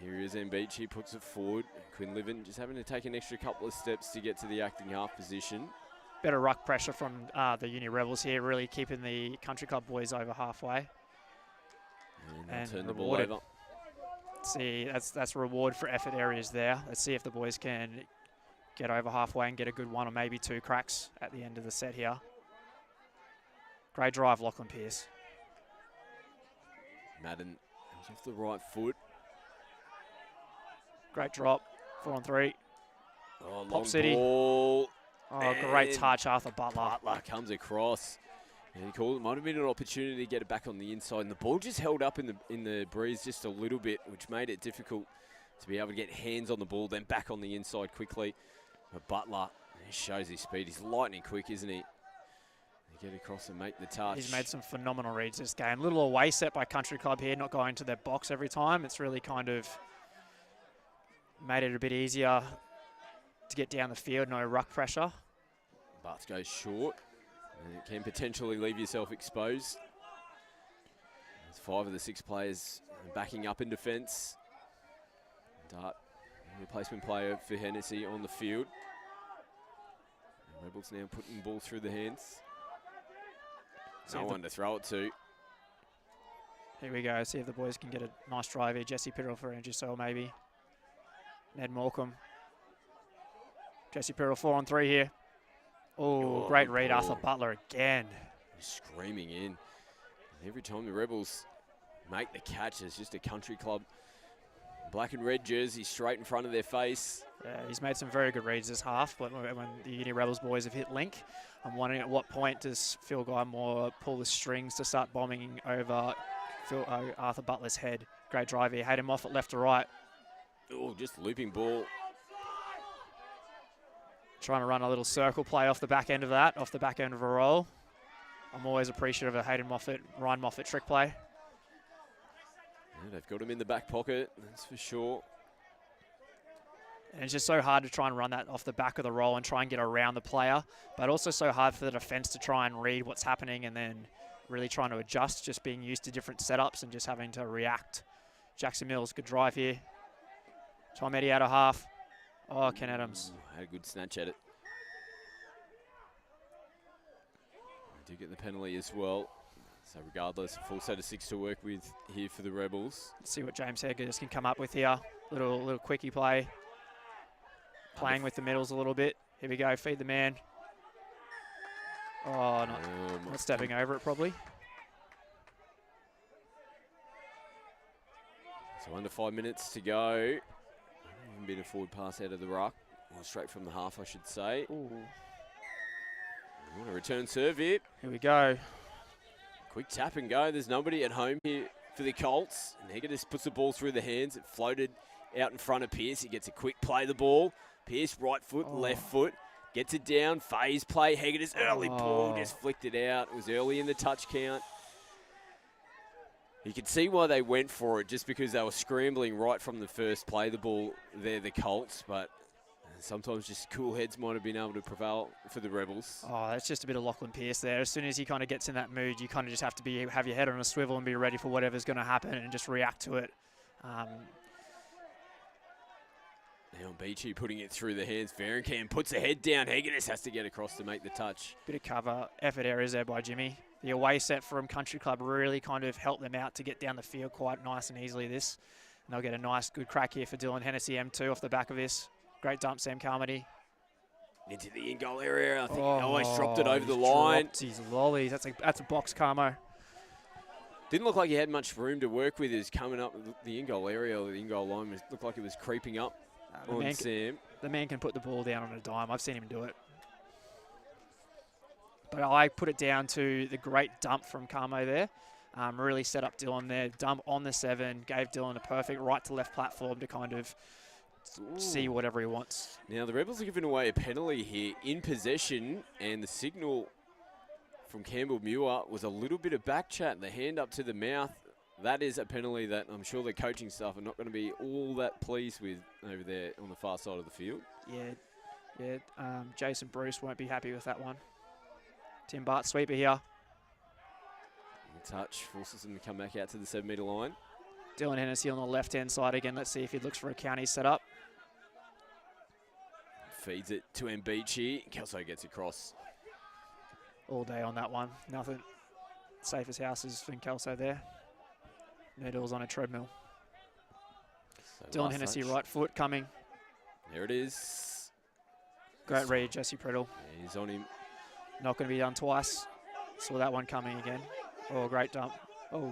Here is Mbechi, puts it forward. Quinlivan just having to take an extra couple of steps to get to the acting half position. Better ruck pressure from the Uni Rebels here, really keeping the Country Club boys over halfway. And turn the ball over. See, that's reward for effort areas there. Let's see if the boys can get over halfway and get a good one or maybe two cracks at the end of the set here. Great drive, Lachlan Pearce. Madden comes off the right foot. Great drop, 4 on 3. Oh, Pop long City. ball. Oh, great touch, Arthur Butler. Butler comes across. And he called it. Might have been an opportunity to get it back on the inside. And the ball just held up in the breeze just a little bit, which made it difficult to be able to get hands on the ball, then back on the inside quickly. But Butler, he shows his speed. He's lightning quick, isn't he? They get across and make the touch. He's made some phenomenal reads this game. Little away set by Country Club here, not going to their box every time. It's really kind of made it a bit easier to get down the field, no ruck pressure. Butts goes short, and it can potentially leave yourself exposed. There's 5 of the 6 players backing up in defence. Dart, replacement player for Hennessy on the field. And Rebels now putting the ball through the hands. No one to throw it to. Here we go, see if the boys can get a nice drive here. Jesse Pirrell for Andrew Searle maybe. Ned Morecambe. Jesse Pirrell 4 on 3 here. Oh, great read, Arthur Butler again. He's screaming in. And every time the Rebels make the catch, it's just a Country Club black and red jersey straight in front of their face. Yeah, he's made some very good reads this half, but when the Uni Rebels boys have hit link, I'm wondering at what point does Phil Guymore pull the strings to start bombing over Arthur Butler's head. Great drive here. Hayden Moffat left to right. Oh, just looping ball. Trying to run a little circle play off the back end of that, off the back end of a roll. I'm always appreciative of a Hayden Moffat, Ryan Moffat trick play. Yeah, they've got him in the back pocket, that's for sure. And it's just so hard to try and run that off the back of the roll and try and get around the player, but also so hard for the defense to try and read what's happening and then really trying to adjust, just being used to different setups and just having to react. Jackson Mills, good drive here. Tom Eddy out of half. Oh, Ken Adams. Had a good snatch at it. They do get the penalty as well. So regardless, a full set of 6 to work with here for the Rebels. Let's see what James Hedges can come up with here. Little quickie play. Playing with the middles a little bit. Here we go, feed the man. Oh, not stepping over it probably. So under 5 minutes to go. Even been a forward pass out of the ruck. Or straight from the half, I should say. Ooh. A return serve here. Here we go. Quick tap and go. There's nobody at home here for the Colts. And Hegedus puts the ball through the hands. It floated out in front of Pearce. He gets a quick play the ball. Pearce, right foot, left foot. Gets it down. Phase play. Hegedus, early ball. Just flicked it out. It was early in the touch count. You could see why they went for it, just because they were scrambling right from the first play the ball there, the Colts. But sometimes just cool heads might have been able to prevail for the Rebels. Oh, that's just a bit of Lachlan Pearce there. As soon as he kind of gets in that mood, you kind of just have to have your head on a swivel and be ready for whatever's going to happen and just react to it. Now Beachy putting it through the hands. Ferencam puts the head down. Hegedus has to get across to make the touch. Bit of cover, effort areas there by Jimmy. The away set from Country Club really kind of helped them out to get down the field quite nice and easily this. And they'll get a nice, good crack here for Dylan Hennessy M2 off the back of this. Great dump, Sam Carmody. Into the in-goal area. I think he almost dropped it over the line. His lollies. That's a box, Carmo. Didn't look like he had much room to work with. Is coming up the in-goal area, or the in-goal line. It looked like it was creeping up on Sam. The man can put the ball down on a dime. I've seen him do it. But I put it down to the great dump from Carmo there. Really set up Dylan there. Dump on the 7. Gave Dylan a perfect right to left platform to kind of see whatever he wants. Now the Rebels are giving away a penalty here in possession, and the signal from Campbell Muir was a little bit of back chat, the hand up to the mouth. That is a penalty that I'm sure the coaching staff are not going to be all that pleased with over there on the far side of the field. Yeah. Jason Bruce won't be happy with that one. Tim Bart sweeper here. Touch forces him to come back out to the 7-metre line. Dylan Hennessy on the left-hand side again. Let's see if he looks for a county setup. Feeds it to Mbechi. Kelso gets across. All day on that one. Nothing safe as houses from Kelso there. Needles on a treadmill. So Dylan Hennessy, right foot coming. There it is. Great read, Jesse Priddle. Yeah, he's on him. Not going to be done twice. Saw that one coming again. Oh, great dump. Oh.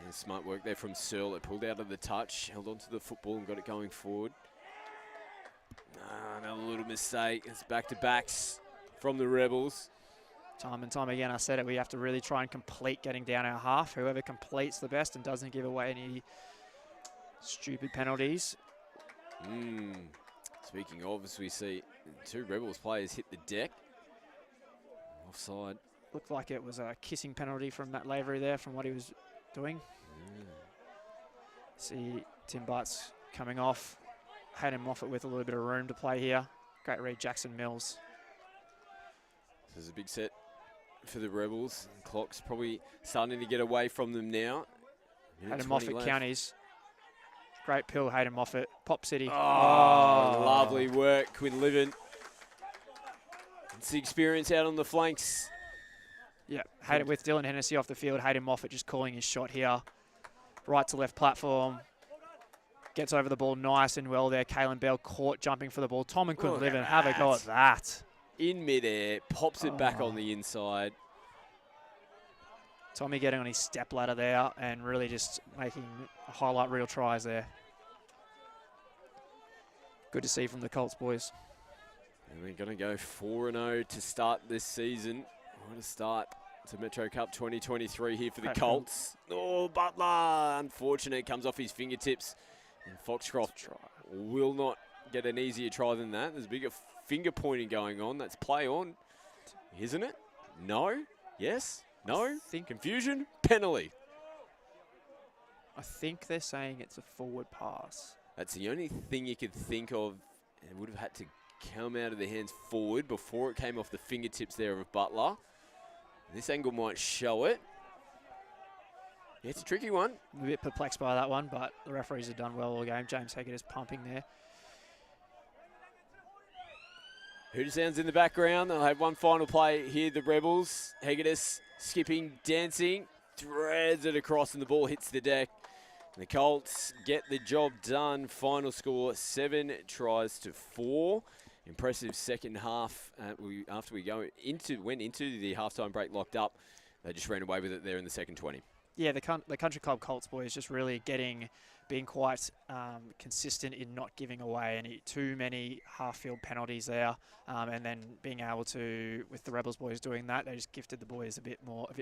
And smart work there from Searle. It pulled out of the touch, held onto the football and got it going forward. Another little mistake. It's back-to-backs from the Rebels. Time and time again, I said it, we have to really try and complete getting down our half. Whoever completes the best and doesn't give away any stupid penalties. Speaking of, as we see 2 Rebels players hit the deck. Offside. Looked like it was a kissing penalty from Matt Lavery there from what he was doing. See Tim Bart's coming off. Hayden Moffat with a little bit of room to play here. Great read, Jackson Mills. This is a big set for the Rebels. Clock's probably starting to get away from them now. Hayden Moffat left. counties. Great pill, Hayden Moffat. Pop City. Oh, lovely work, Quinn Livin. It's the experience out on the flanks. Yeah, Hayden with Dylan Hennessy off the field. Hayden Moffat just calling his shot here. Right to left platform. Gets over the ball nice and well there. Kalen Bell caught jumping for the ball. Tom and Quinn Livin have a go at that. In midair, pops it back on the inside. Tommy getting on his step ladder there and really just making highlight reel tries there. Good to see from the Colts boys. And we're going to go 4-0 to start this season. What a start to Metro Cup 2023 here for the Colts. Oh, Butler, unfortunate, comes off his fingertips. And Foxcroft will not get an easier try than that. There's a bigger finger pointing going on. That's play on, isn't it? No? Yes? No? Confusion? Penalty. I think they're saying it's a forward pass. That's the only thing you could think of. It would have had to come out of the hands forward before it came off the fingertips there of Butler. This angle might show it. Yeah, it's a tricky one. I'm a bit perplexed by that one, but the referees have done well all game. James Haggett is pumping there. Hooter sounds in the background. They'll have one final play here, the Rebels. Hegedus skipping, dancing, threads it across and the ball hits the deck. The Colts get the job done. Final score 7-4. Impressive second half. After we went into the halftime break locked up, they just ran away with it there in the second 20. Yeah, the Country Club Colts boys just really being quite consistent in not giving away too many half-field penalties there, and then being able to, with the Rebels boys doing that, they just gifted the boys a bit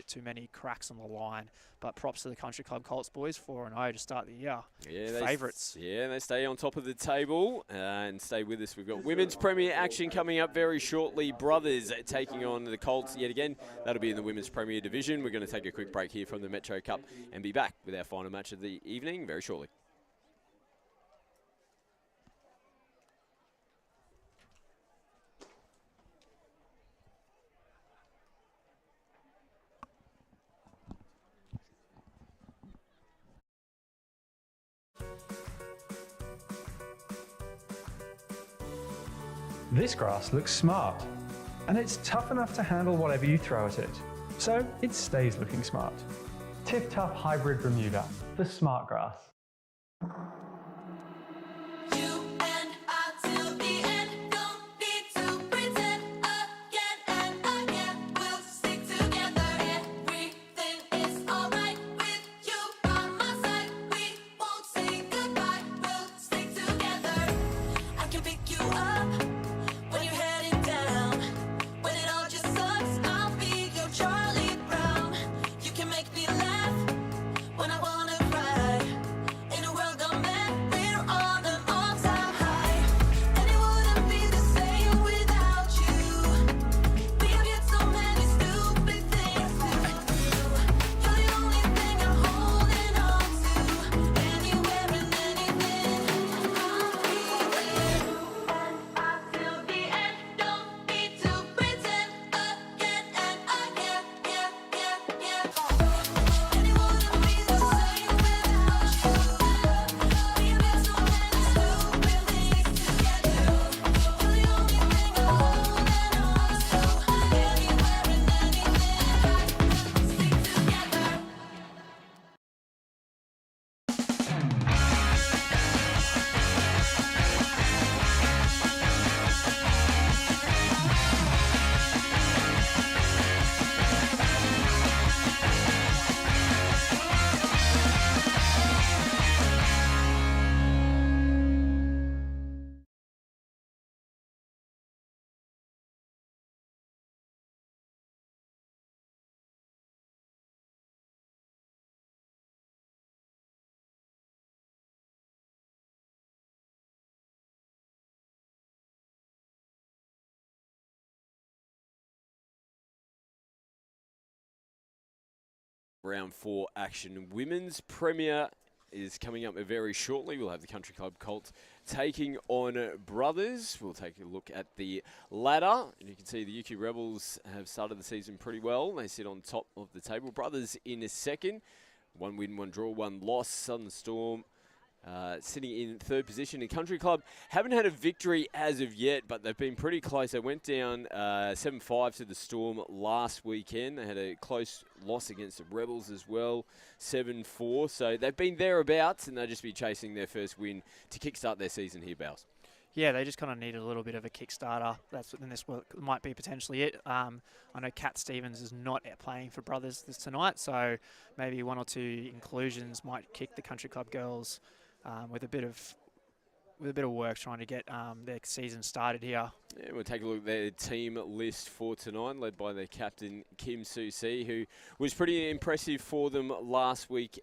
too many cracks on the line. But props to the Country Club Colts boys, 4-0 to start the year. Yeah, favourites. Yeah, they stay on top of the table and stay with us. We've got Women's Premier action coming up very shortly. Brothers taking on the Colts yet again. That'll be in the Women's Premier Division. We're going to take a quick break here from the Metro Cup and be back with our final match of the evening very shortly. This grass looks smart, and it's tough enough to handle whatever you throw at it, so it stays looking smart. Tip Tough Hybrid Bermuda, the smart grass. When I wanna ride in a world of Round 4 action. Women's Premier is coming up very shortly. We'll have the Country Club Colts taking on Brothers. We'll take a look at the ladder. And you can see the UQ Rebels have started the season pretty well. They sit on top of the table. Brothers in a second. 1 win, 1 draw, 1 loss. Southern Storm sitting in third position. And Country Club haven't had a victory as of yet, but they've been pretty close. They went down 7-5 to the Storm last weekend. They had a close loss against the Rebels as well, 7-4. So they've been thereabouts, and they'll just be chasing their first win to kickstart their season here, Bows. Yeah, they just kind of needed a little bit of a kickstarter. And this might be potentially it. I know Kat Stevens is not playing for Brothers tonight, so maybe 1 or 2 inclusions might kick the Country Club girls with a bit of work trying to get their season started here. Yeah, we'll take a look at their team list for tonight, led by their captain, Kim Susi, who was pretty impressive for them last week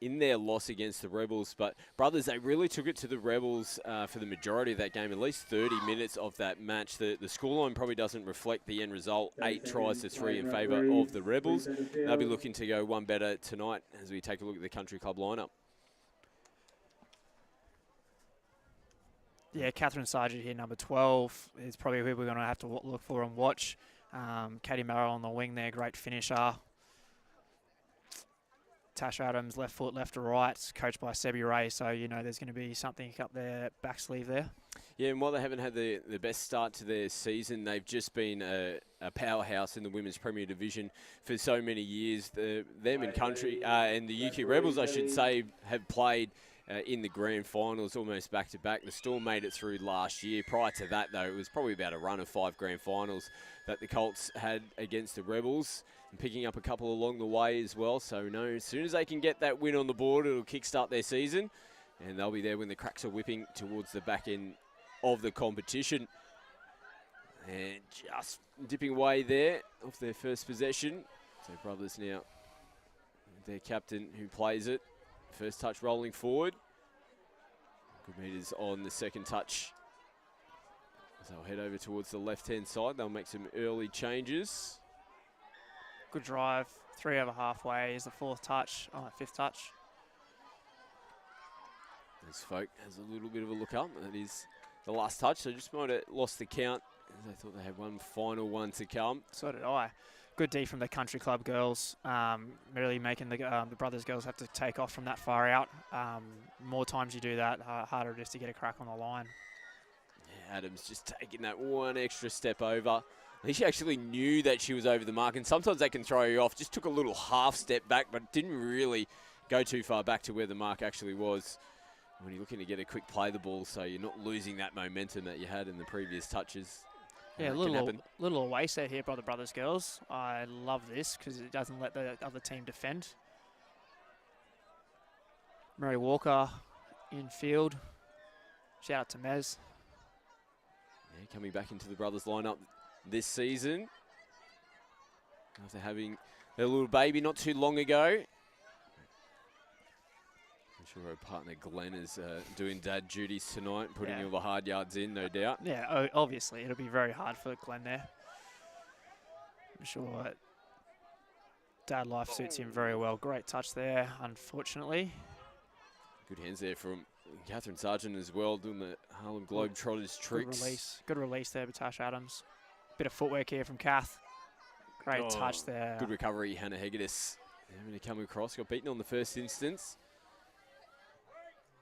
in their loss against the Rebels. But Brothers, they really took it to the Rebels for the majority of that game, at least 30 minutes of that match. The scoreline probably doesn't reflect the end result, 8 tries to 3 in favour of the Rebels. They'll be looking to go one better tonight as we take a look at the Country Club lineup. Yeah, Catherine Sargent here, number 12, is probably who we're going to have to look for and watch. Katie Merrill on the wing there, great finisher. Tash Adams, left foot, left to right, coached by Sebi Ray, so you know there's going to be something up their back sleeve there. Yeah, and while they haven't had the best start to their season, they've just been a powerhouse in the Women's Premier Division for so many years. Them and Country, and the UQ Rebels, I should say, have played in the grand finals almost back-to-back. The Storm made it through last year. Prior to that, though, it was probably about a run of 5 grand finals that the Colts had against the Rebels, and picking up a couple along the way as well. So, as soon as they can get that win on the board, it'll kickstart their season, and they'll be there when the cracks are whipping towards the back end of the competition. And just dipping away there off their first possession. So Brothers now, their captain who plays it. First touch rolling forward. Good meters on the second touch. So they'll head over towards the left-hand side. They'll make some early changes. Good drive. 3 over halfway is the 4th touch. 5th touch. As Folk has a little bit of a look up. That is the last touch. So just might have lost the count, as I thought they had one final one to come. So did I. Good D from the Country Club girls, really making the Brothers girls have to take off from that far out. More times you do that, harder it is to get a crack on the line. Yeah, Adams just taking that one extra step over. I think she actually knew that she was over the mark, and sometimes that can throw you off. Just took a little half step back, but didn't really go too far back to where the mark actually was. When you're looking to get a quick play the ball, so you're not losing that momentum that you had in the previous touches. Yeah, a little away set here by the Brothers girls. I love this because it doesn't let the other team defend. Mary Walker in field. Shout out to Mez. Yeah, coming back into the Brothers lineup this season. After having their little baby not too long ago. I'm sure her partner Glenn is doing dad duties tonight, putting all the hard yards in, no doubt. Yeah, obviously. It'll be very hard for Glenn there. I'm sure dad life suits him very well. Great touch there, unfortunately. Good hands there from Catherine Sargent as well, doing the Harlem Globetrotters tricks. Good release there by Tash Adams. Bit of footwork here from Kath. Great touch there. Good recovery, Hannah Hegedus. Having to come across, got beaten on the first instance.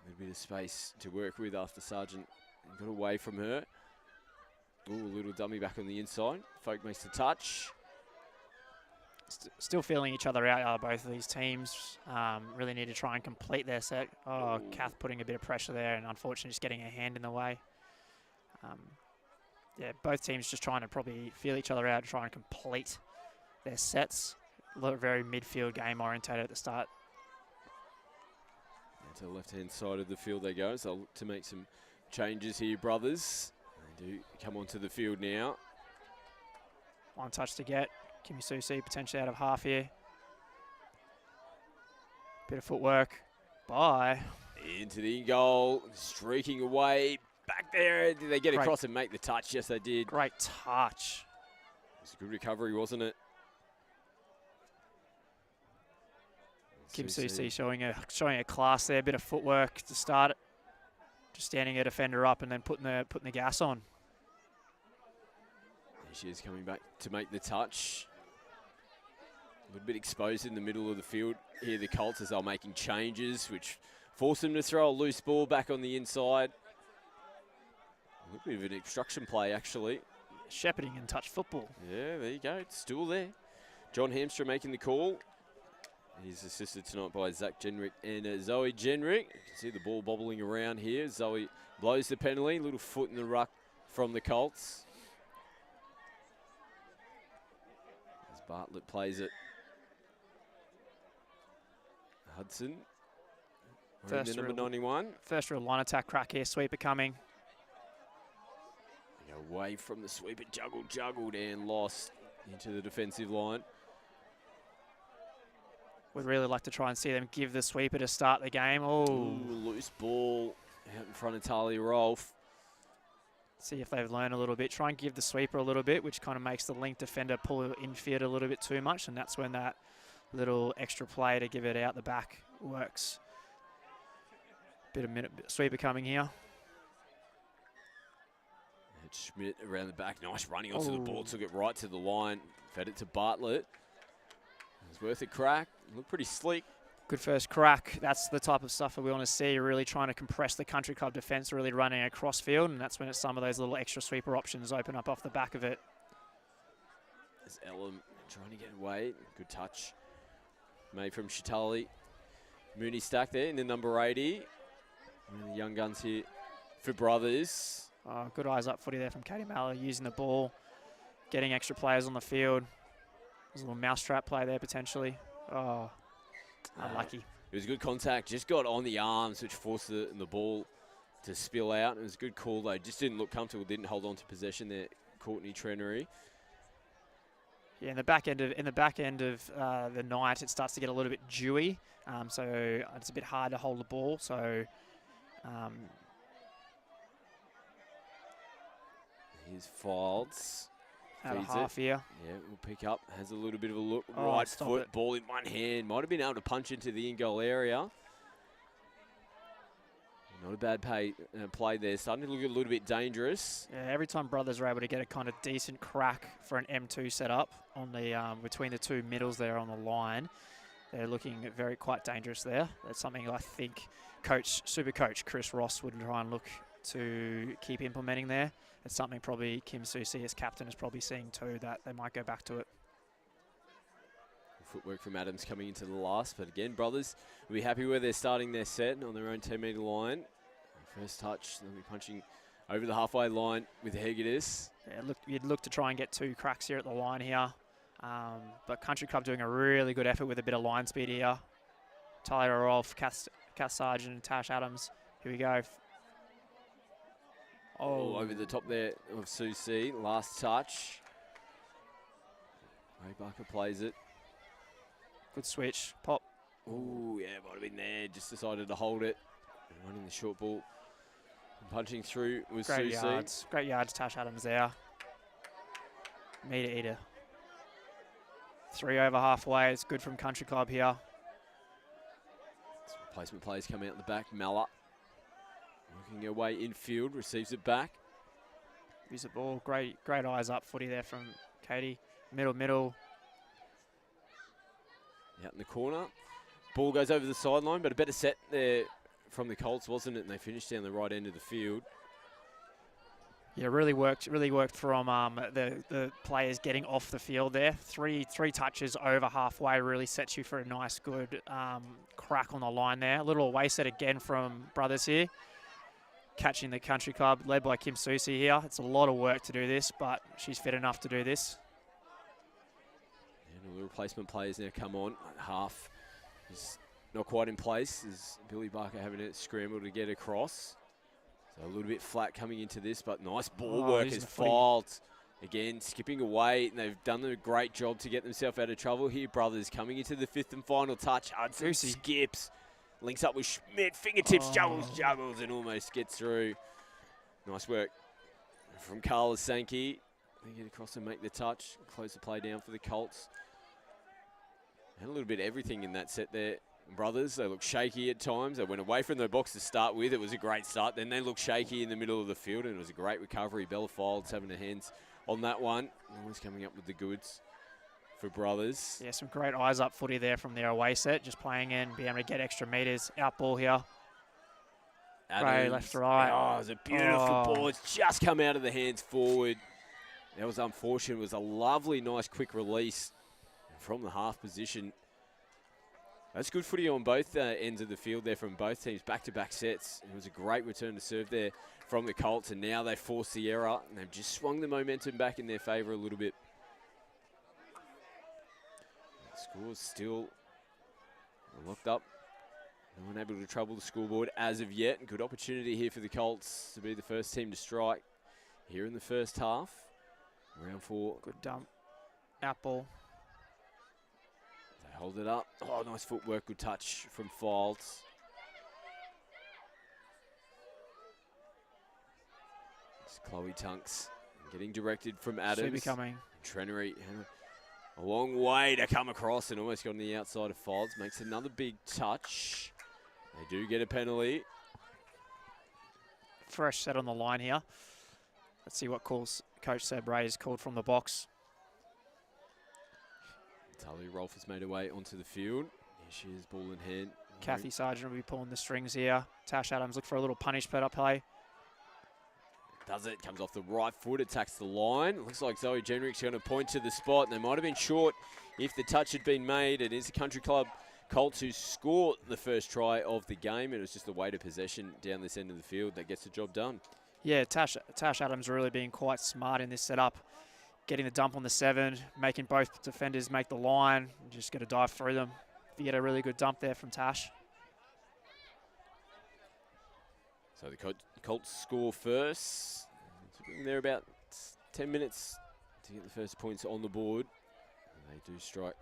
A bit of space to work with after Sargent got away from her. Ooh, a little dummy back on the inside. Folk makes the touch. Still feeling each other out, both of these teams. Really need to try and complete their set. Kath putting a bit of pressure there, and unfortunately just getting a hand in the way. Yeah, both teams just trying to probably feel each other out, try and complete their sets. Very midfield game orientated at the start. To the left-hand side of the field they go, so they'll look to make some changes here, Brothers. They do come onto the field now. One touch to get. Kimmy Susi potentially out of half here. Bit of footwork. Bye. Into the in-goal, streaking away. Back there, did they get across and make the touch? Yes, they did. Great touch. It was a good recovery, wasn't it? Kim Susi showing a class there, a bit of footwork to start it. Just standing a defender up and then putting the gas on. There she is coming back to make the touch. A little bit exposed in the middle of the field here, the Colts, as they're making changes, which force them to throw a loose ball back on the inside. A little bit of an obstruction play, actually. Shepherding and touch football. Yeah, there you go. It's still there. John Hamstra making the call. He's assisted tonight by Zach Jenrick and Zoe Jenrick. You can see the ball bobbling around here. Zoe blows the penalty. Little foot in the ruck from the Colts. As Bartlett plays it. Hudson. First number 91. First real line attack crack here. Sweeper coming. Away from the sweeper. Juggled and lost into the defensive line. Would really like to try and see them give the sweeper to start the game. Oh, loose ball out in front of Talia Rolfe. See if they've learned a little bit. Try and give the sweeper a little bit, which kind of makes the link defender pull infield a little bit too much, and that's when that little extra play to give it out the back works. Bit of sweeper coming here. And Schmidt around the back. Nice running onto the ball. Took it right to the line. Fed it to Bartlett. It was worth a crack. Looked pretty sleek. Good first crack. That's the type of stuff that we want to see. Really trying to compress the country club defence, really running across field, and that's when it's some of those little extra sweeper options open up off the back of it. There's Ellum trying to get away. Good touch made from Chitali. Mooney Stack there in the number 80. One of the young guns here for Brothers. Good eyes up footy there from Katie Mallow, using the ball, getting extra players on the field. There's a little mousetrap play there potentially. Oh, unlucky. It was good contact, just got on the arms, which forced the ball to spill out. It was a good call though, just didn't look comfortable, didn't hold on to possession there, Courtney Trenery. Yeah, in the back end of the night, it starts to get a little bit dewy, so it's a bit hard to hold the ball. So here's Fields. Out of half here. Yeah, we'll pick up. Has a little bit of a look. Oh, right stop foot, it. ball in one hand. Might have been able to punch into the in-goal area. Not a bad play there. Starting to look a little bit dangerous. Yeah, every time Brothers are able to get a kind of decent crack for an M2 setup on the between the two middles there on the line, they're looking quite dangerous there. That's something I think Super Coach Chris Ross would try and look to keep implementing there. It's something probably Kim Susi as captain is probably seeing too, that they might go back to it. Footwork from Adams coming into the last, but again, Brothers will be happy where they're starting their set on their own 10-metre line. First touch, they'll be punching over the halfway line with Hegedus. Yeah, you'd look to try and get 2 cracks here at the line here, but Country Club doing a really good effort with a bit of line speed here. Talia Rolfe, Cass Sargent and Tash Adams. Here we go. Oh, over the top there of Susi. Last touch. Ray Barker plays it. Good switch. Pop. Oh, yeah, might have been there. Just decided to hold it. And running the short ball. And punching through was Great Susi. yards. Great yards, Tash Adams there. Meter eater. 3 over halfway. It's good from Country Club here. Replacement plays coming out the back. Malla. Working away infield, receives it back. Use the ball. Great eyes up footy there from Katie. Middle. Out in the corner. Ball goes over the sideline, but a better set there from the Colts, wasn't it? And they finished down the right end of the field. Yeah, really worked from the players getting off the field there. Three touches over halfway really sets you for a nice, good crack on the line there. A little away set again from Brothers here. Catching the Country Club, led by Kim Susi here. It's a lot of work to do this, but she's fit enough to do this. And all the replacement players now come on. Half is not quite in place. Is Billy Barker having to scramble to get across. So a little bit flat coming into this, but nice ball work as Fields. Again, skipping away, and they've done a great job to get themselves out of trouble here, Brothers. Coming into the 5th and final touch. Hudson skips. Links up with Schmidt, fingertips, juggles, and almost gets through. Nice work from Carla Sankey. They get across and make the touch. Close the play down for the Colts. And a little bit of everything in that set there brothers. They look shaky at times. They went away from their box to start with. It was a great start. Then they looked shaky in the middle of the field, and it was a great recovery. Bella Fildes having her hands on that one. Always coming up with the goods for brothers. Yeah, some great eyes up footy there from their away set, just playing in, being able to get extra metres. Out ball here. Gray, left to right. Oh, it was a beautiful ball. It's just come out of the hands forward. That was unfortunate. It was a lovely, nice, quick release from the half position. That's good footy on both ends of the field there from both teams. Back-to-back sets. It was a great return to serve there from the Colts, and now they forced the error, and they've just swung the momentum back in their favour a little bit. The score's still locked up. No one able to trouble the scoreboard as of yet. Good opportunity here for the Colts to be the first team to strike here in the first half. Round 4. Good dump. Out ball. They hold it up. Oh, nice footwork. Good touch from Fildes. It's Chloe Tunks getting directed from Adams. Super coming. Trenery, a long way to come across and almost got on the outside of Fildes. Makes another big touch. They do get a penalty. Fresh set on the line here. Let's see what calls Coach Seb Ray has called from the box. Talia Rolfe has made her way onto the field. Here she is, ball in hand. Kathy Sargent will be pulling the strings here. Tash Adams look for a little punish put up play. Does it, comes off the right foot, attacks the line. Looks like Zoe Jenrick's going to point to the spot, and they might have been short if the touch had been made. It is the Country Club Colts who scored the first try of the game. It was just the weight of possession down this end of the field that gets the job done. Yeah, Tash Adams really being quite smart in this setup. Getting the dump on the 7, making both defenders make the line. Just got to dive through them. You get a really good dump there from Tash. So the Colts score first. They're about 10 minutes to get the first points on the board. And they do strike.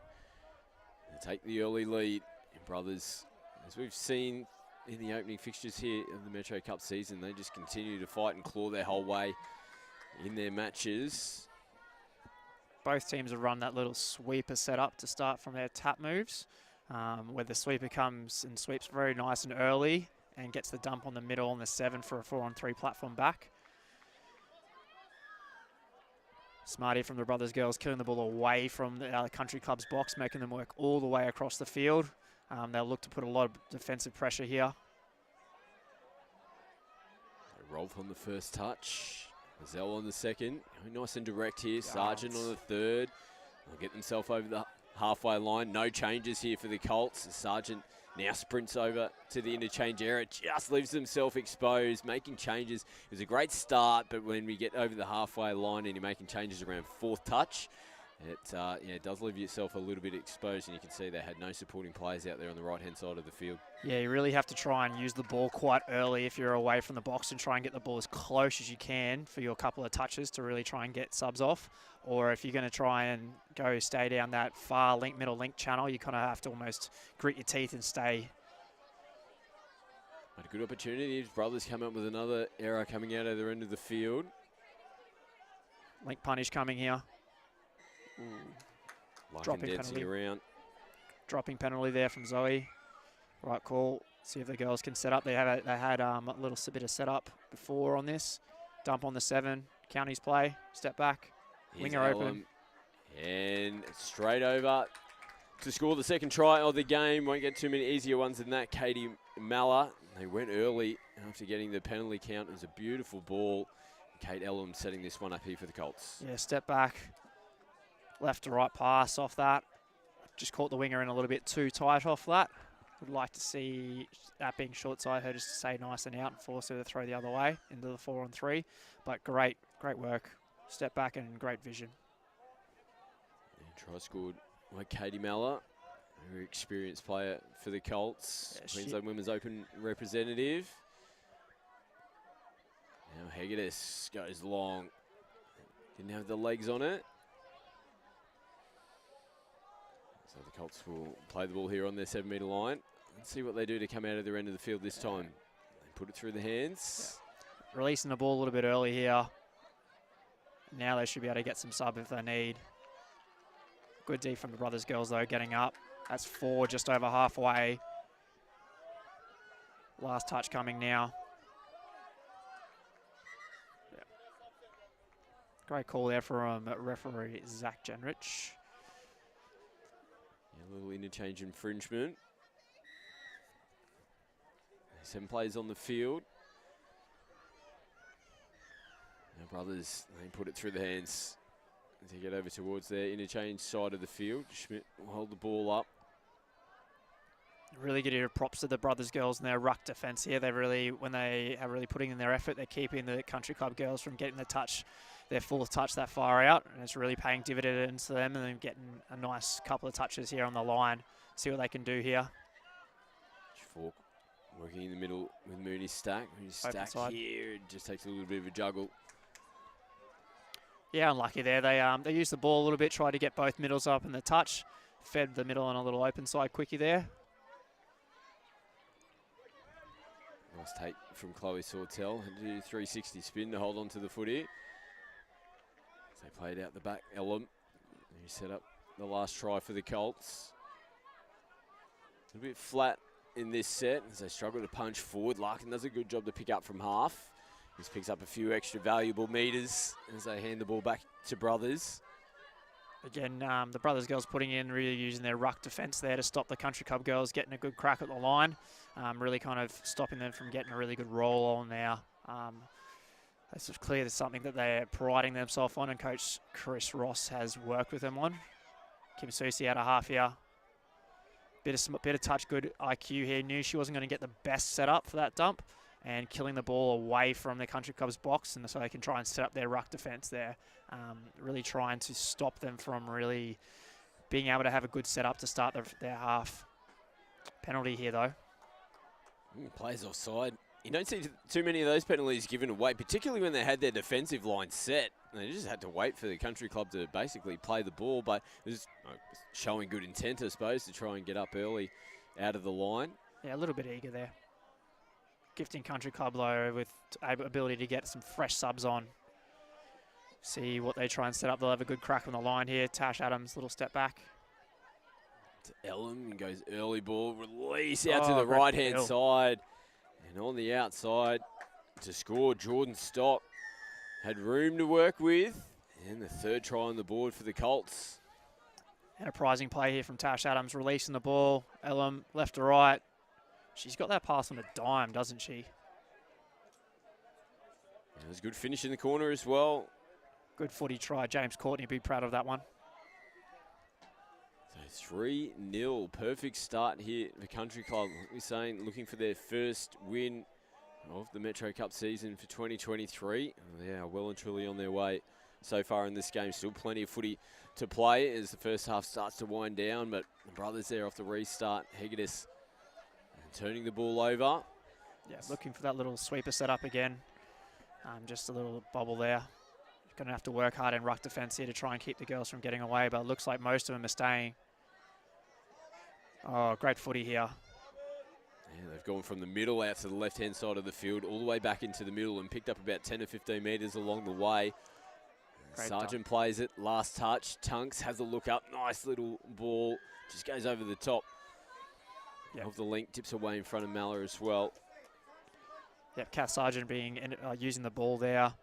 They take the early lead in brothers. As we've seen in the opening fixtures here of the Metro Cup season, they just continue to fight and claw their whole way in their matches. Both teams have run that little sweeper setup to start from their tap moves, where the sweeper comes and sweeps very nice and early and gets the dump on the middle on the 7 for a 4-on-3 platform back. Smarty from the brothers girls killing the ball away from the Country Club's box, making them work all the way across the field. They'll look to put a lot of defensive pressure here. Rolfe on the first touch. Zell on the second. Nice and direct here. Sargent on the third. They'll get themselves over the halfway line. No changes here for the Colts. Sargent now sprints over to the interchange area. Just leaves himself exposed, making changes. It was a great start, but when we get over the halfway line and you're making changes around 4th touch, it does leave yourself a little bit exposed, and you can see they had no supporting players out there on the right-hand side of the field. Yeah, you really have to try and use the ball quite early if you're away from the box and try and get the ball as close as you can for your couple of touches to really try and get subs off. Or if you're going to try and stay down that far middle link channel, you kind of have to almost grit your teeth and stay. Had a good opportunity. His brothers come up with another error coming out of their end of the field. Link punish coming here. Dropping penalty around. Dropping penalty there from Zoe. Right call. See if the girls can set up. They had a little bit of setup before on this. Dump on the 7. Counties play. Step back. Winger open. And straight over to score the second try of the game. Won't get too many easier ones than that. Katie Malla. They went early after getting the penalty count. It was a beautiful ball. Kate Ellum setting this one up here for the Colts. Yeah, step back. Left to right pass off that. Just caught the winger in a little bit too tight off that. Would like to see that being short side, her just to stay nice and out and force her to throw the other way into the 4-on-3. But great work. Step back and great vision. Yeah, try scored by Katie Malla, a very experienced player for the Colts. Yeah, Queensland Women's Open representative. Now Hegedus goes long. Didn't have the legs on it. So the Colts will play the ball here on their 7-metre line. Let's see what they do to come out of their end of the field this time. They put it through the hands. Yeah. Releasing the ball a little bit early here. Now they should be able to get some sub if they need. Good D from the brothers girls though, getting up. That's 4 just over halfway. Last touch coming now. Yeah. Great call there from referee Zach Jenrich. Yeah, a little interchange infringement. 7 players on the field. Our brothers, they put it through the hands to get over towards their interchange side of the field. Schmidt will hold the ball up. Really good props to the brothers girls and their ruck defence here. They really, when they are really putting in their effort, they're keeping the country club girls from getting the touch, their fourth touch that far out, and it's really paying dividends to them, and then getting a nice couple of touches here on the line. See what they can do here. Falk working in the middle with Mooney Stack. Mooney Stack here, it just takes a little bit of a juggle. Yeah, unlucky there. They used the ball a little bit, tried to get both middles up in the touch, fed the middle on a little open side quickie there. Nice take from Chloe Sawtell. Had to do 360 spin to hold on to the foot here. As they played out the back, Ellum, who set up the last try for the Colts. A bit flat in this set as they struggle to punch forward. Larkin does a good job to pick up from half. He just picks up a few extra valuable metres as they hand the ball back to Brothers. Again, the brothers girls putting in, really using their ruck defence there to stop the country club girls getting a good crack at the line. Really kind of stopping them from getting a really good roll on now. It's clear there's something that they're priding themselves on, and Coach Chris Ross has worked with them on. Kim Susi out of half here. Bit of touch, good IQ here. Knew she wasn't going to get the best setup for that dump, and killing the ball away from the country club's box, and so they can try and set up their ruck defence there. Really trying to stop them from really being able to have a good setup to start their half. Penalty here though. Plays offside. You don't see too many of those penalties given away, particularly when they had their defensive line set. They just had to wait for the country club to basically play the ball, but it was showing good intent, I suppose, to try and get up early out of the line. Yeah, a little bit eager there. Gifting country club though with ability to get some fresh subs on. See what they try and set up. They'll have a good crack on the line here. Tash Adams, little step back. To Ellum, goes early ball, release out to the right-hand side. And on the outside to score, Jordan Stock had room to work with. And the third try on the board for the Colts. Enterprising play here from Tash Adams, releasing the ball. Ellum, left to right. She's got that pass on a dime, doesn't she? It was a good finish in the corner as well. Good footy try. James Courtney would be proud of that one. So 3-0. Perfect start here. The country club, we're saying, looking for their first win of the Metro Cup season for 2023. They are well and truly on their way so far in this game. Still plenty of footy to play as the first half starts to wind down, but the brothers there off the restart. Hegedus turning the ball over. Yeah, looking for that little sweeper setup again. Just a little bobble there. Going to have to work hard in ruck defence here to try and keep the girls from getting away, but it looks like most of them are staying. Oh, great footy here. Yeah, they've gone from the middle out to the left-hand side of the field, all the way back into the middle and picked up about 10 or 15 metres along the way. Sargent plays it, last touch. Tunks has a look up, nice little ball, just goes over the top of the link, tips away in front of Mallor as well. Yep, Kath Sargent using the ball there.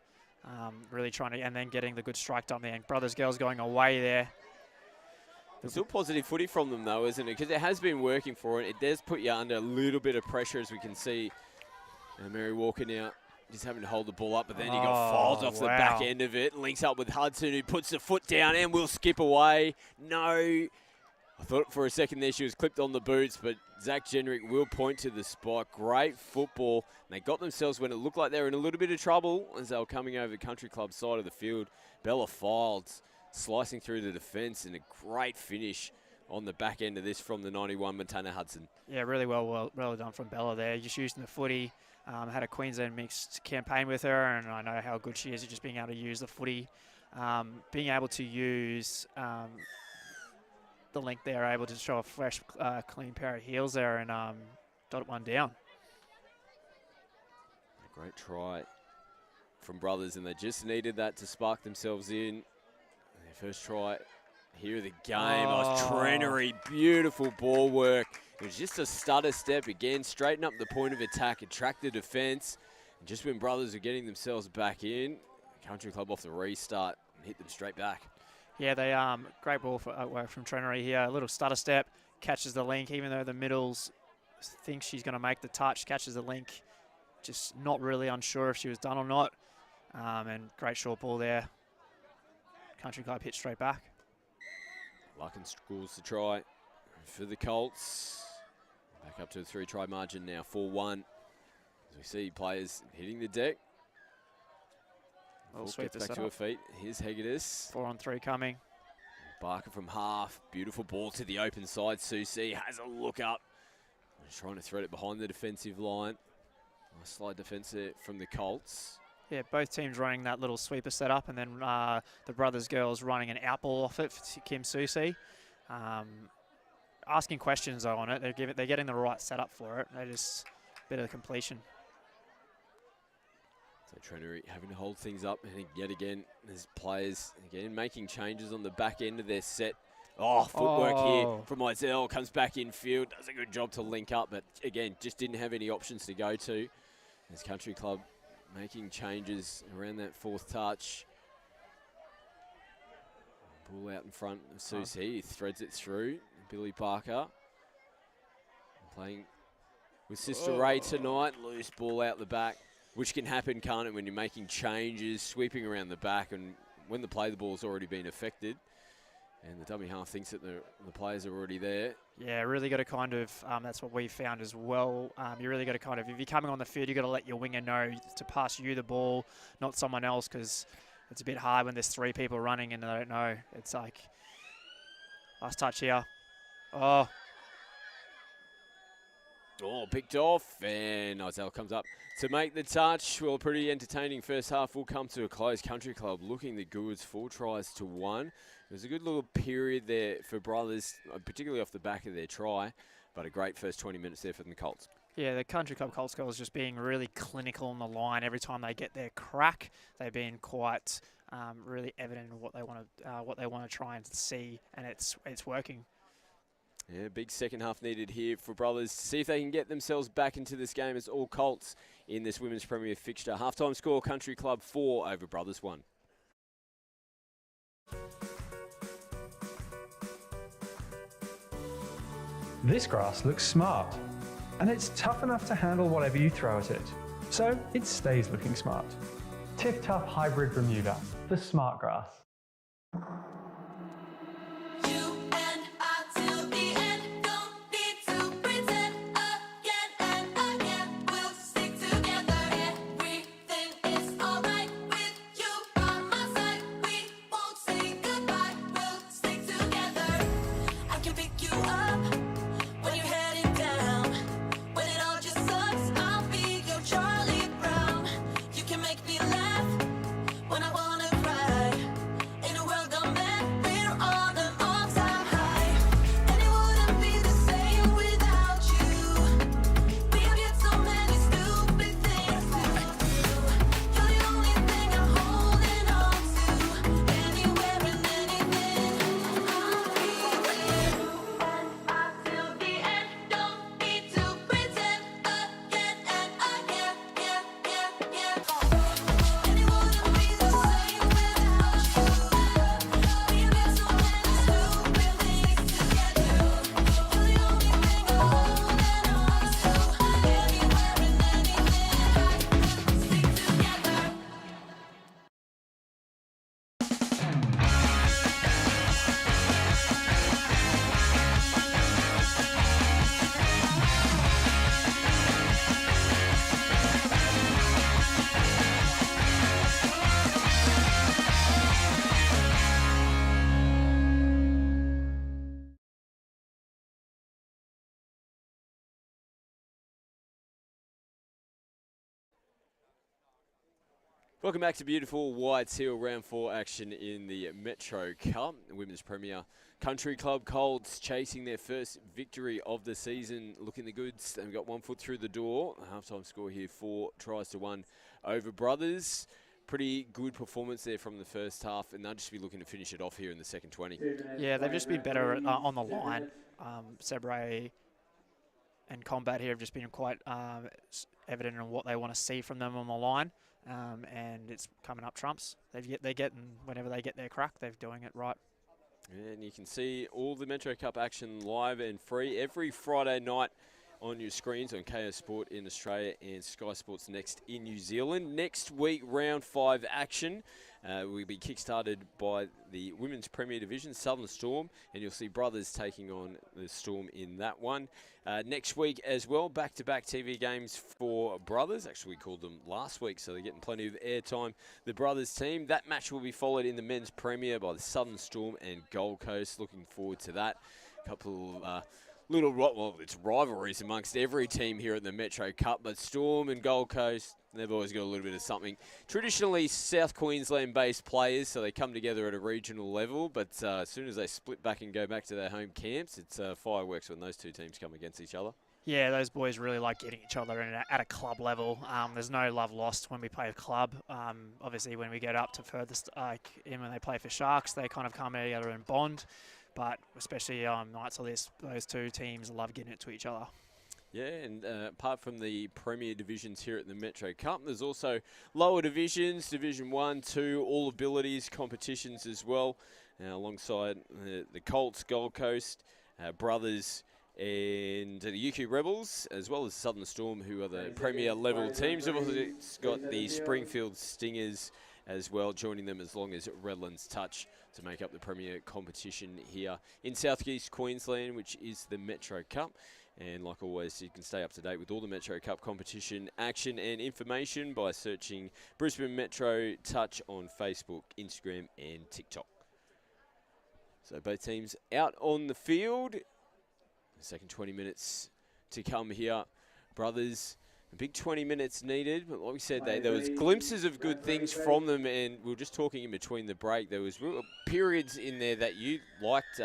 Really trying to, and then getting the good strike down there. And brothers, girls going away there. Still positive footy from them though, isn't it? Because it has been working for it. It does put you under a little bit of pressure, as we can see. And Mary Walker now just having to hold the ball up, but then you got Files off the back end of it. Links up with Hudson, who puts the foot down and will skip away. No. I thought for a second there she was clipped on the boots, but Zach Jenrick will point to the spot. Great football. And they got themselves when it looked like they were in a little bit of trouble as they were coming over the country club side of the field. Bella Files slicing through the defence, and a great finish on the back end of this from the 91 Montana Hudson. Yeah, really well done from Bella there. Just using the footy. Had a Queensland mixed campaign with her, and I know how good she is at just being able to use the footy. Being able to use the link there, able to show a fresh, clean pair of heels there and dot one down. A great try from brothers, and they just needed that to spark themselves in. Their first try Here of the game. Trenery, beautiful ball work. It was just a stutter step again, straighten up the point of attack, attract the defence. And just when Brothers are getting themselves back in, Country Club off the restart and hit them straight back. Yeah, they great ball for work from Trenery here. A little stutter step, catches the link, even though the middles thinks she's going to make the touch, catches the link. Just not really unsure if she was done or not. And great short ball there. Country Club hit straight back. Luck and scores the try for the Colts. Back up to a 3-try margin now, 4-1. As we see players hitting the deck. Well, Gets back to her feet. Here's Hegedus. 4-on-3 coming. Barker from half. Beautiful ball to the open side. Susie has a look up. Trying to thread it behind the defensive line. Nice slide defence there from the Colts. Yeah, both teams running that little sweeper setup, and then the Brothers girls running an out ball off it for Kim Susie. Asking questions though on it. They're getting the right setup for it. They just a bit of completion. So Trenery having to hold things up, and yet again, there's players again making changes on the back end of their set. Footwork here from Izell, comes back in field, does a good job to link up, but again, just didn't have any options to go to. As Country Club making changes around that fourth touch. Ball out in front of Susie, he threads it through. Billy Barker playing with Sister Ray tonight. Loose ball out the back, which can happen, can't it, when you're making changes, sweeping around the back, and when the play the ball's already been affected. And the dummy half thinks that the players are already there. Yeah, really got to kind of, that's what we found as well. You really got to kind of, if you're coming on the field, you got to let your winger know to pass you the ball, not someone else, because it's a bit hard when there's 3 people running and they don't know. It's like, last touch here. Picked off, and Izell comes up to make the touch. Well, pretty entertaining first half will come to a close. Country Club looking the goods, 4-1. It was a good little period there for Brothers, particularly off the back of their try, but a great first 20 minutes there for the Colts. Yeah, the Country Club Colts girls just being really clinical on the line. Every time they get their crack, they've been quite really evident in what they want to try and see, and it's working. Yeah, big second half needed here for Brothers to see if they can get themselves back into this game. It's all Colts in this Women's Premier fixture. Halftime score, Country Club 4 over Brothers 1. This grass looks smart, and it's tough enough to handle whatever you throw at it. So it stays looking smart. Tip Tough Hybrid Bermuda, the smart grass. Welcome back to beautiful Whites Hill Round 4 action in the Metro Cup. Women's Premier Country Club Colts chasing their first victory of the season, looking the goods. They've got 1 foot through the door. A halftime score here, 4-1 over Brothers. pretty good performance there from the first half, and they'll just be looking to finish it off here in the second 20. Yeah, they've just been better on the line. Sebre and Combat here have just been quite evident in what they want to see from them on the line, and it's coming up trumps. They're getting, whenever they get their crack, they're doing it right. And you can see all the Metro Cup action live and free every Friday night on your screens on KO Sport in Australia and Sky Sports Next in New Zealand. Next week, round 5 action will be kick-started by the Women's Premier Division, Southern Storm, and you'll see Brothers taking on the Storm in that one. Next week as well, back-to-back TV games for Brothers. Actually, we called them last week, so they're getting plenty of airtime. The Brothers team, that match will be followed in the Men's Premier by the Southern Storm and Gold Coast. Looking forward to that. A couple of it's rivalries amongst every team here at the Metro Cup, but Storm and Gold Coast, they've always got a little bit of something. Traditionally South Queensland-based players, so they come together at a regional level, but as soon as they split back and go back to their home camps, it's fireworks when those two teams come against each other. Yeah, those boys really like getting each other in at a club level. There's no love lost when we play a club. Obviously, when we get up to furthest, when they play for Sharks, they kind of come together and bond. But especially nights like this, those two teams love getting it to each other. Yeah, and apart from the Premier Divisions here at the Metro Cup, there's also lower divisions, Division 1, 2, all abilities competitions as well, alongside the Colts, Gold Coast, Brothers, and the UQ Rebels, as well as Southern Storm, who are the Premier level teams. We've also got the Springfield Stingers as well, joining them as long as Redlands touch to make up the Premier competition here in South East Queensland, which is the Metro Cup. And like always, you can stay up to date with all the Metro Cup competition action and information by searching Brisbane Metro Touch on Facebook, Instagram and TikTok. So both teams out on the field. The second 20 minutes to come here. Brothers, a big 20 minutes needed, but like we said, there was glimpses of good things from them, and we were just talking in between the break. There was periods in there that you liked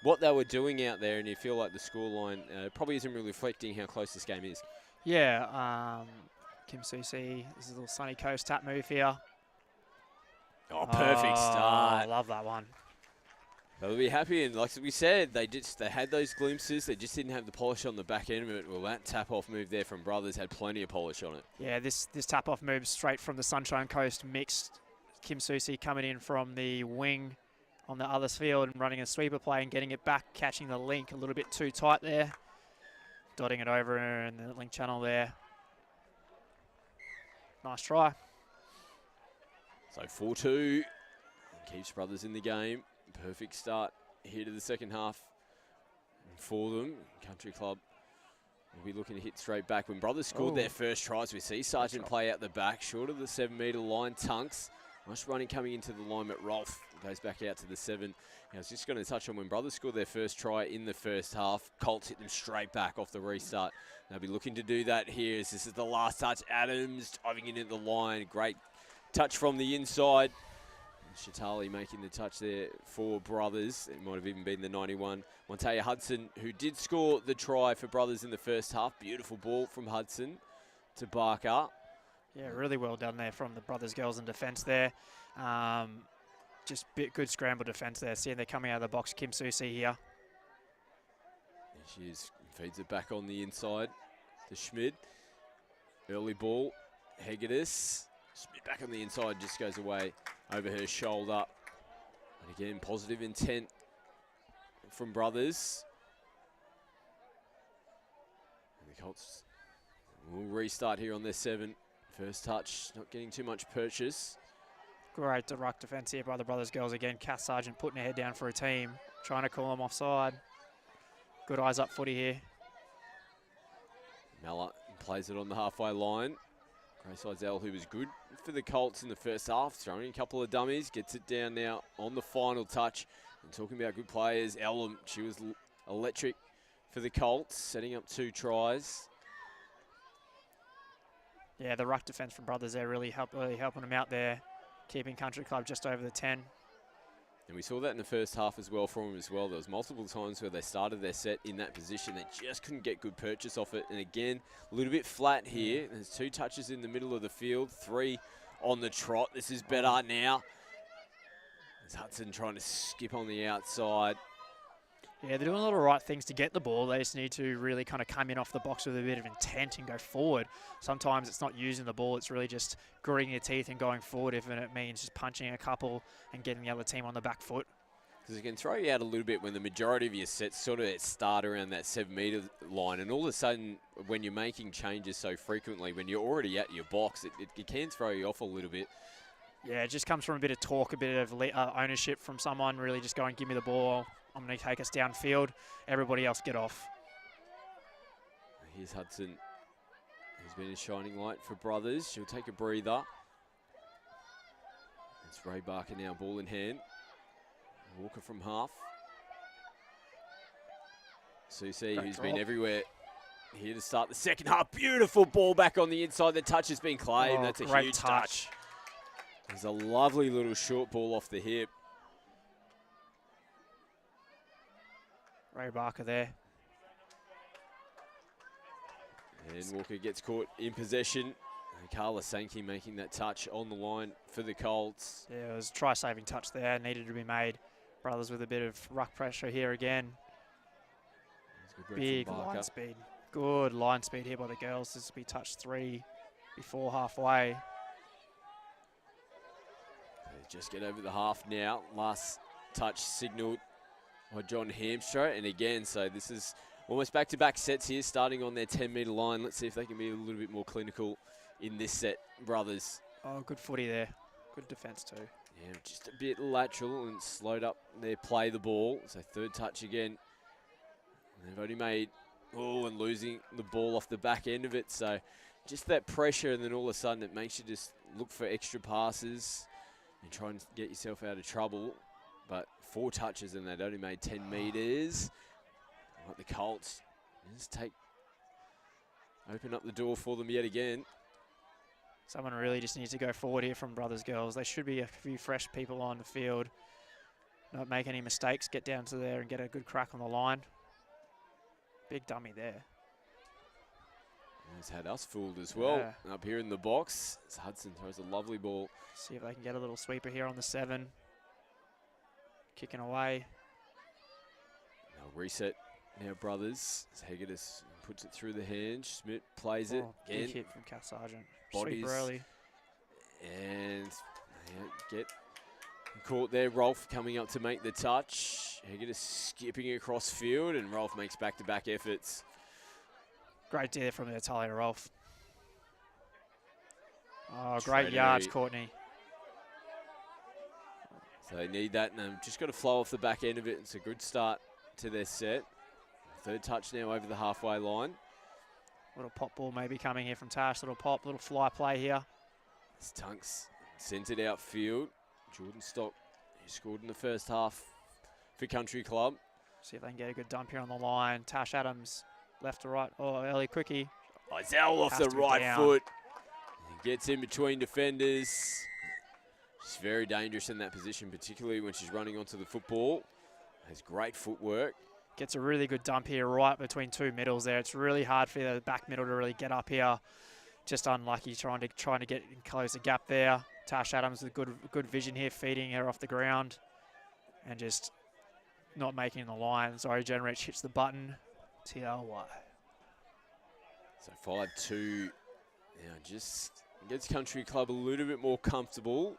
what they were doing out there, and you feel like the scoreline probably isn't really reflecting how close this game is. Yeah, Kim Susi, this is a little Sunny Coast tap move here. Oh, perfect start. I love that one. They'll be happy, and like we said, they had those glimpses. They just didn't have the polish on the back end of it. Well, that tap-off move there from Brothers had plenty of polish on it. Yeah, this tap-off move straight from the Sunshine Coast mixed. Kim Susi coming in from the wing on the other field and running a sweeper play and getting it back, catching the link a little bit too tight there. Dotting it over in the link channel there. Nice try. So 4-2 keeps Brothers in the game. Perfect start here to the second half for them. Country Club will be looking to hit straight back. When Brothers scored their first tries, we see Sargent play out the back, short of the 7-metre line. Tunks, nice running coming into the line, but Rolf goes back out to the 7. I was just going to touch on when Brothers scored their first try in the first half, Colts hit them straight back off the restart. They'll be looking to do that here as this is the last touch. Adams diving into the line. Great touch from the inside. Shatali making the touch there for Brothers. It might have even been the 91. Montea Hudson, who did score the try for Brothers in the first half. Beautiful ball from Hudson to Barker. Yeah, really well done there from the Brothers girls in defence there. Just good scramble defence there. Seeing they're coming out of the box. Kim Susi here. There she is. Feeds it back on the inside to Schmid. Early ball. Hegedus. Schmid back on the inside, just goes away over her shoulder. And again, positive intent from Brothers. And the Colts will restart here on their 7. First touch, not getting too much purchase. Great ruck defence here by the Brothers girls again. Cass Sargent putting her head down for a team, trying to call them offside. Good eyes up footy here. Mallett plays it on the halfway line. Grace Izell, who was good for the Colts in the first half, throwing a couple of dummies, gets it down now on the final touch. And talking about good players, Ellum, she was electric for the Colts, setting up 2 tries. Yeah, the ruck defence from Brothers there really helping them out there, keeping Country Club just over the 10. And we saw that in the first half as well from them as well. There was multiple times where they started their set in that position. They just couldn't get good purchase off it. And again, a little bit flat here. There's 2 touches in the middle of the field, 3 on the trot. This is better now. There's Hudson trying to skip on the outside. Yeah, they're doing a lot of right things to get the ball. They just need to really kind of come in off the box with a bit of intent and go forward. Sometimes it's not using the ball, it's really just gritting your teeth and going forward, if it means just punching a couple and getting the other team on the back foot. Because it can throw you out a little bit when the majority of your sets sort of start around that 7-metre line, and all of a sudden, when you're making changes so frequently, when you're already at your box, it can throw you off a little bit. Yeah, it just comes from a bit of talk, a bit of ownership from someone, really just going, give me the ball, I'm going to take us downfield, everybody else get off. Here's Hudson, who's been a shining light for Brothers. She'll take a breather. It's Ray Barker now, ball in hand. Walker from half. Susie, who's been everywhere, here to start the second half. Beautiful ball back on the inside. The touch has been claimed. That's a huge touch. There's a lovely little short ball off the hip. Ray Barker there. And Walker gets caught in possession. And Carla Sankey making that touch on the line for the Colts. Yeah, it was a try-saving touch there, needed to be made. Brothers with a bit of ruck pressure here again. Big line speed. Good line speed here by the girls. This will be touch 3 before halfway. They just get over the half now. Last touch signalled by John Hamstra. And again, so this is almost back-to-back sets here, starting on their 10-metre line. Let's see if they can be a little bit more clinical in this set, Brothers. Oh, good footy there. Good defence too. Yeah, just a bit lateral and slowed up their play the ball. So third touch again. They've only made, and losing the ball off the back end of it. So just that pressure, and then all of a sudden it makes you just look for extra passes and try and get yourself out of trouble. But 4 touches and they'd only made 10 metres. Like the Colts, just open up the door for them yet again. Someone really just needs to go forward here from Brothers Girls. There should be a few fresh people on the field. Not make any mistakes, get down to there and get a good crack on the line. Big dummy there. He's had us fooled as well. Yeah. Up here in the box, as Hudson throws a lovely ball. See if they can get a little sweeper here on the 7. Kicking away. Now reset now, Brothers. As Hegedus puts it through the hand. Schmidt plays it again. Big hit from Cass Sargent. Bodies. Sweeper early. And get caught there. Rolf coming up to make the touch. Hegedus skipping across field, and Rolf makes back-to-back efforts. Great there from Natalia Rolf. Oh, great yards, Courtney. So they need that, and they've just got to flow off the back end of it. It's a good start to their set. Third touch now over the halfway line. Little pop ball maybe coming here from Tash. Little pop, little fly play here. As Tunks sent it outfield. Jordan Stock, who scored in the first half for Country Club. See if they can get a good dump here on the line. Tash Adams, left to right. Oh, early quickie. Izell off the right foot. He gets in between defenders. She's very dangerous in that position, particularly when she's running onto the football. Has great footwork. Gets a really good dump here right between 2 middles there. It's really hard for the back middle to really get up here. Just unlucky trying to get and close the gap there. Tash Adams with good vision here, feeding her off the ground and just not making the line. Zori Jenrich hits the button. TLY. So 5-2 now, just gets Country Club a little bit more comfortable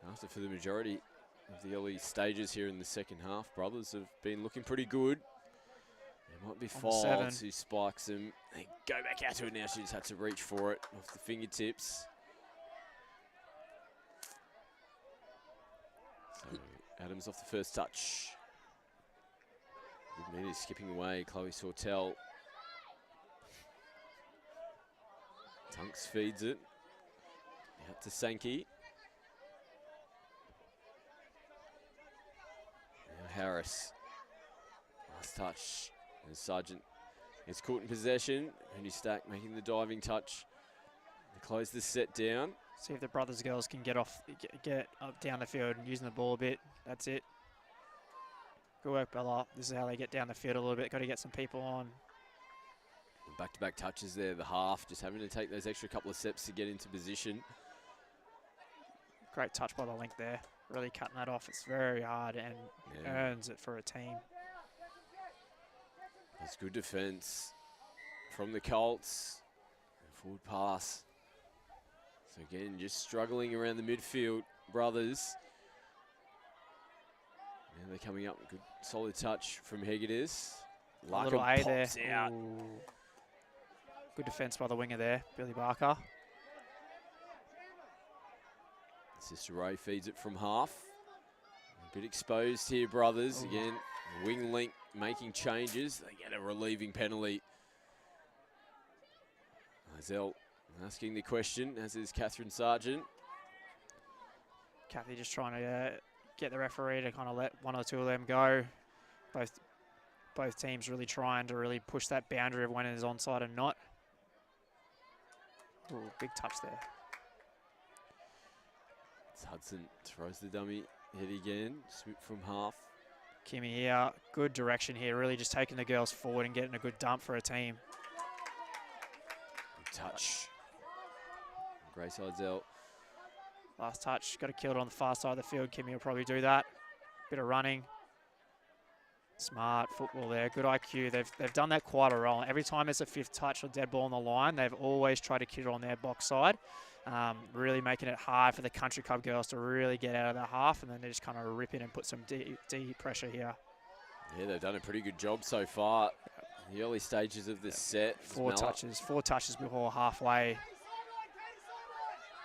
after for the majority of the early stages here in the second half. Brothers have been looking pretty good. It might be Files who spikes them. They go back out to it now. She just had to reach for it off the fingertips. So Adams off the first touch. Good minute skipping away. Chloe Sortel. Tunks feeds it. Out to Sankey. Now Harris. Last touch. And Sargent is caught in possession. Henry Stack making the diving touch. They close this set down. See if the Brothers Girls can get up down the field and using the ball a bit. That's it. Good work, Bella. This is how they get down the field a little bit. Got to get some people on. Back-to-back touches there, the half. Just having to take those extra couple of steps to get into position. Great touch by the link there. Really cutting that off. It's very hard and earns it for a team. That's good defence from the Colts. Forward pass. So again, just struggling around the midfield, brothers. And they're coming up. Good solid touch from Hegedus. Little A there. Pops out. Ooh. Good defence by the winger there, Billy Barker. Sister Ray feeds it from half. A bit exposed here, brothers. Again, wing link making changes. They get a relieving penalty. Izell asking the question, as is Catherine Sargent. Kathy just trying to get the referee to kind of let one or two of them go. Both teams really trying to really push that boundary of when it is onside and not. Ooh, big touch there. It's Hudson throws the dummy head again. Swoop from half. Kimmy here, good direction here. Really just taking the girls forward and getting a good dump for a team. Good touch. Grace Izell. Last touch, got to kill it on the far side of the field. Kimmy will probably do that. Bit of running. Smart football there, good IQ. They've done that quite a role. Every time it's a fifth touch or dead ball on the line, they've always tried to kill it on their box side. Really making it hard for the Country Club girls to really get out of their half, and then they just kind of rip in and put some deep pressure here. Yeah, they've done a pretty good job so far. In the early stages of this set. Four touches before halfway.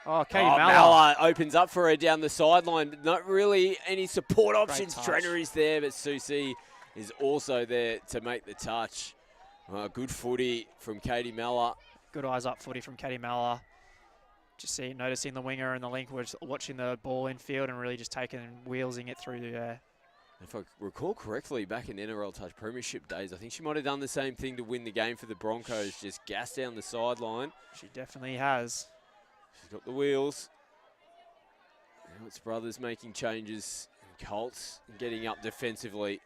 Oh, Katie Mallard opens up for her down the sideline. Not really any support options. touch. Trainer is there, but Susie is also there to make the touch. Good footy from Katie Mallard. Good eyes up footy from Katie Mallard. Just noticing the winger and the link was watching the ball infield and really just taking and wheelsing it through the air. If I recall correctly, back in NRL Touch Premiership days, I think she might have done the same thing to win the game for the Broncos, just gas down the sideline. She definitely has. She's got the wheels. Now it's Brothers making changes. And Colts getting up defensively.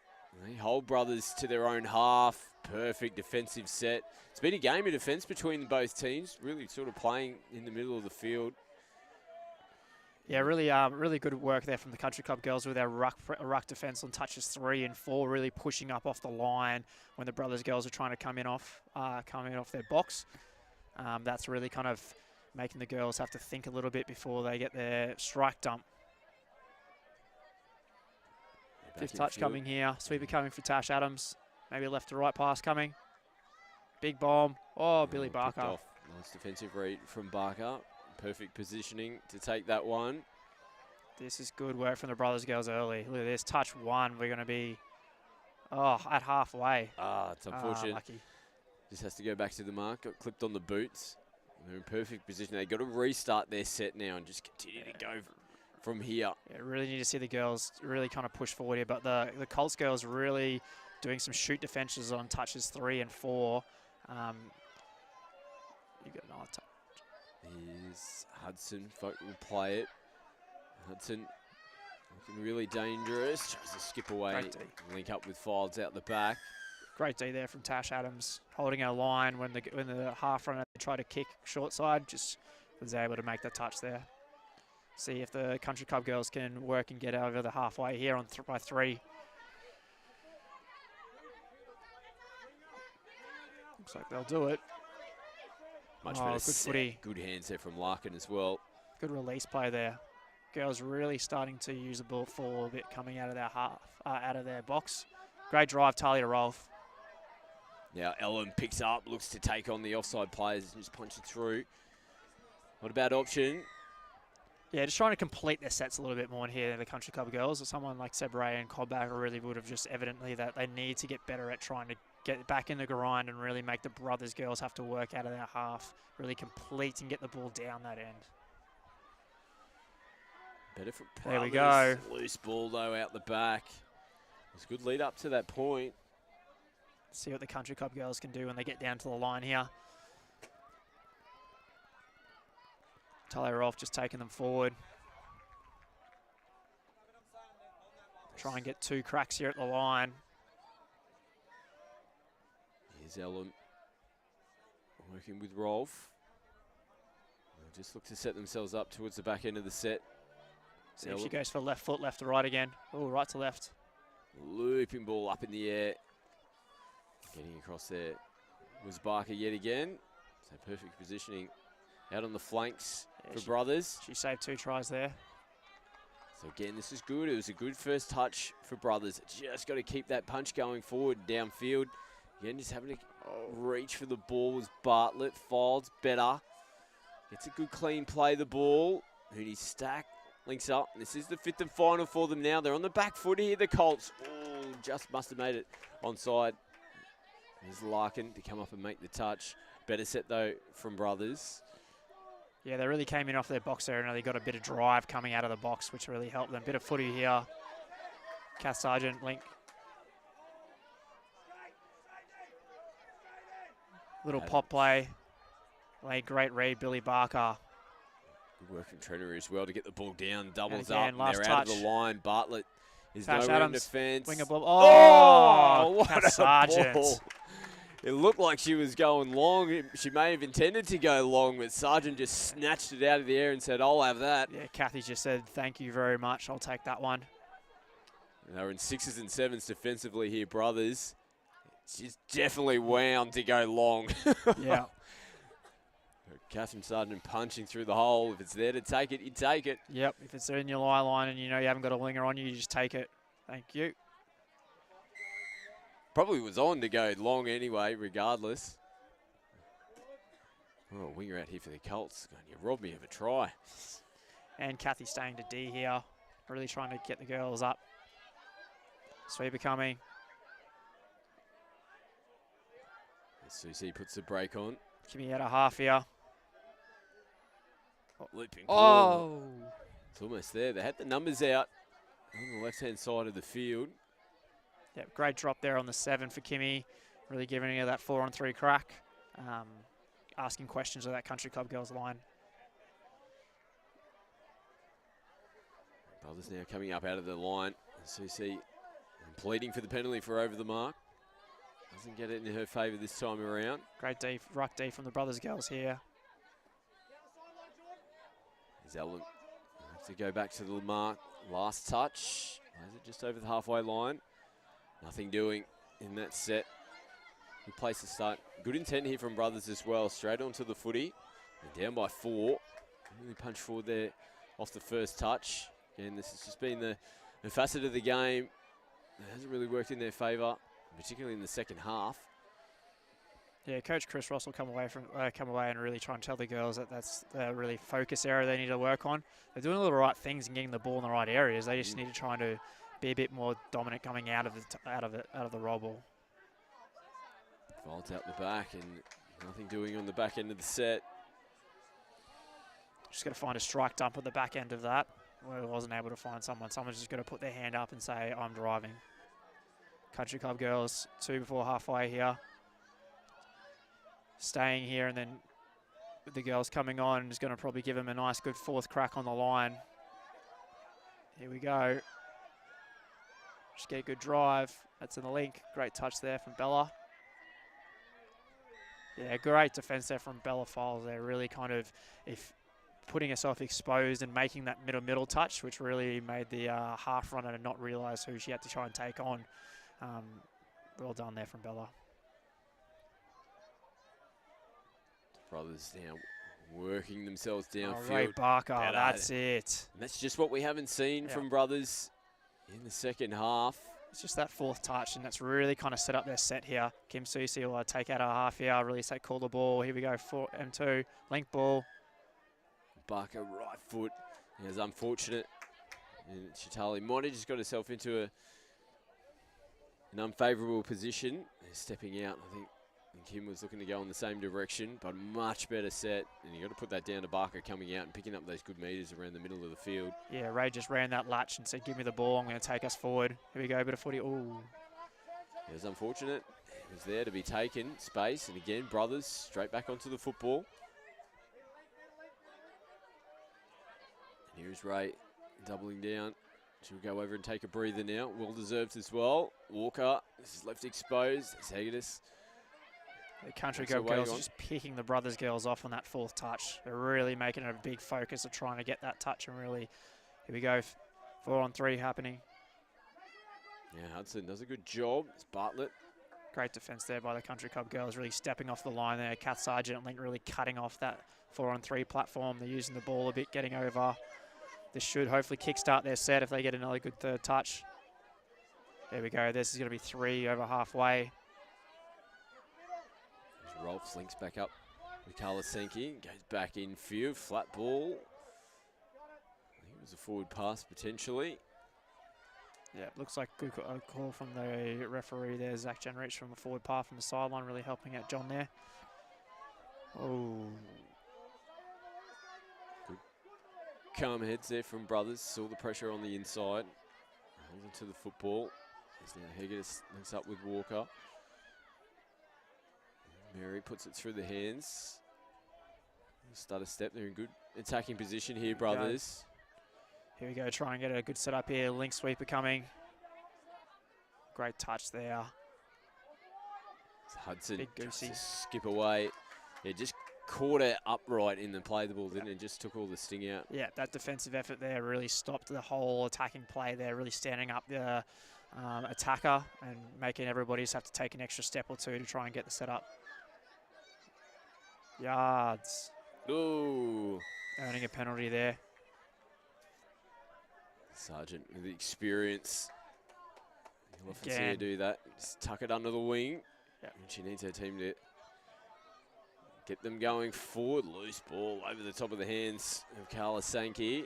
They hold Brothers to their own half. Perfect defensive set. It's been a game of defence between both teams, really sort of playing in the middle of the field. Yeah, really good work there from the Country Club girls with their ruck defence on touches 3 and 4, really pushing up off the line when the Brothers girls are trying to come in off their box. That's really kind of making the girls have to think a little bit before they get their strike dump. Fifth touch coming here. Sweeper coming for Tash Adams. Maybe a left to right pass coming. Big bomb. Oh, Billy Barker. Off. Nice defensive read from Barker. Perfect positioning to take that one. This is good work from the Brothers girls early. Look at this. Touch 1. We're going to be at halfway. It's unfortunate. Lucky. Just has to go back to the mark. Got clipped on the boots. They're in perfect position. They've got to restart their set now and just continue to go from here. Yeah, really need to see the girls really kind of push forward here. But the Colts girls really doing some shoot defenses on touches 3 and 4. You got another touch. Here's Hudson. Folk will play it. Hudson looking really dangerous. Tries to skip away. Link up with Fildes out the back. Great D there from Tash Adams, holding her line when the half runner tried to kick short side, just was able to make the touch there. See if the Country Club girls can work and get over the halfway here on by 3. Looks like they'll do it. Much better good footy. Good hands there from Larkin as well. Good release play there. Girls really starting to use the ball forward a bit coming out of their out of their box. Great drive, Talia Rolfe. Now Ellen picks up, looks to take on the offside players and just punch it through. Not a bad option. Yeah, just trying to complete their sets a little bit more in here, the Country Club girls. Someone like Seb Ray and Cobback really would have just evidently that they need to get better at trying to get back in the grind and really make the Brothers girls have to work out of their half, really complete and get the ball down that end. Better for Brothers. There we go. Loose ball though out the back. It was a good lead up to that point. See what the Country Club girls can do when they get down to the line here. Talia Rolfe just taking them forward. Try and get 2 cracks here at the line. Here's Ellen working with Rolfe. They'll just look to set themselves up towards the back end of the set. See if she goes for left foot, left to right again. Oh, right to left. Looping ball up in the air. Getting across there was Barker yet again. So perfect positioning out on the flanks for Brothers. She saved 2 tries there. So again, this is good. It was a good first touch for Brothers. Just got to keep that punch going forward downfield. Again, just having to reach for the ball was Bartlett. Files better. Gets a good clean play the ball. Hooney stack. Links up. This is the 5th and final for them now. They're on the back foot here, the Colts. Oh, just must have made it onside. There's Larkin to come up and make the touch. Better set, though, from Brothers. Yeah, they really came in off their box there and they got a bit of drive coming out of the box, which really helped them. Bit of footy here. Kath Sargent, link. Little pop play. Great read, Billy Barker. Good work from Trenner as well to get the ball down. Doubles again, up. They're out of the line. Bartlett is nowhere in defence. Winger ball. Oh, what Kath a Sargent. ball. It looked like she was going long. She may have intended to go long, but Sargent just snatched it out of the air and said, I'll have that. Yeah, Kathy just said, thank you very much. I'll take that one. And they're in 6s and 7s defensively here, Brothers. She's definitely wound to go long. Yeah. Catherine Sargent punching through the hole. If it's there to take it, you take it. Yep, if it's in your eye line and you know you haven't got a winger on you, you just take it. Thank you. Probably was on to go long anyway, regardless. Oh, winger out here for the Colts. You robbed me of a try. And Kathy staying to D here. Really trying to get the girls up. Sweeper coming. Susie puts the break on. Kimmy at a half here. Looping. Oh! It's almost there. They had the numbers out on the left-hand side of the field. Yep, great drop there on the 7 for Kimmy. Really giving her that 4-on-3 crack. Asking questions of that Country Club girls line. Brothers now coming up out of the line. Susie pleading for the penalty for over the mark. Doesn't get it in her favour this time around. Great D, ruck D from the Brothers girls here. Zellum have to go back to the mark. Last touch. Is it just over the halfway line? Nothing doing in that set. Good place to start. Good intent here from Brothers as well. Straight onto the footy. They're down by 4. Really punch forward there off the first touch. Again, this has just been the facet of the game. It hasn't really worked in their favour, particularly in the second half. Yeah, Coach Chris Ross will come away and really try and tell the girls that that's the really focus area they need to work on. They're doing all the right things and getting the ball in the right areas. They just need to try to be a bit more dominant coming out of the roll ball. Folds out the back and nothing doing on the back end of the set. Just got to find a strike dump at the back end of that. Where I wasn't able to find someone. Someone's just got to put their hand up and say, I'm driving. Country Club girls, 2 before halfway here. Staying here, and then with the girls coming on, is going to probably give them a nice good 4th crack on the line. Here we go. Just get a good drive. That's in the link. Great touch there from Bella. Yeah, great defense there from Bella Files there. Really kind of putting herself exposed and making that middle touch, which really made the half runner not realise who she had to try and take on. Well done there from Bella. Brothers now working themselves downfield. Ray Barker, that's it. And that's just what we haven't seen from Brothers in the second half. It's just that 4th touch, and that's really kind of set up their set here. Kim Susi will take out her half here, really say call the ball. Here we go, 4 M2, link ball. Barker right foot. It was unfortunate. And Chitali might have just got herself into an unfavourable position. Stepping out, I think. And Kim was looking to go in the same direction, but much better set. And you got to put that down to Barker coming out and picking up those good meters around the middle of the field. Yeah, Ray just ran that latch and said, give me the ball, I'm going to take us forward. Here we go, bit of footy. Ooh. It was unfortunate. It was there to be taken, space. And again, Brothers straight back onto the football. And here's Ray doubling down. She'll go over and take a breather now. Well deserved as well. Walker, this is left exposed. It's Hagedis. The Country Club girls are just picking the Brothers girls off on that 4th touch. They're really making it a big focus of trying to get that touch and really Here we go. 4-on-3 happening. Yeah, Hudson does a good job. It's Bartlett. Great defence there by the Country Club girls, really stepping off the line there. Kath Sargent and Link really cutting off that 4-on-3 platform. They're using the ball a bit, getting over. This should hopefully kickstart their set if they get another good third touch. There we go. This is going to be 3 over halfway. There's Rolfs links back up with Carla Senki. Goes back in field. Flat ball. I think it was a forward pass potentially. Yeah, looks like good call from the referee there. Zach Jenrich from the forward path from the sideline, really helping out John there. Oh. Good calm heads there from Brothers. Saw the pressure on the inside. Holds into the football. As now Heggis links up with Walker. Mary puts it through the hands. Start a step. They're in good attacking position here, Brothers. Here we go, try and get a good setup here. Link sweeper coming. Great touch there. It's Hudson Big goosey. to skip away. Yeah, just caught it upright in the play the ball, didn't it? Just took all the sting out. Yeah, that defensive effort there really stopped the whole attacking play there, really standing up the attacker and making everybody just have to take an extra step or two to try and get the setup. Yards. Ooh. Earning a penalty there. Sargent with the experience. You'll often see her Again. do that. Just tuck it under the wing. Yeah. And she needs her team to get them going forward. Loose ball over the top of the hands of Carla Sankey.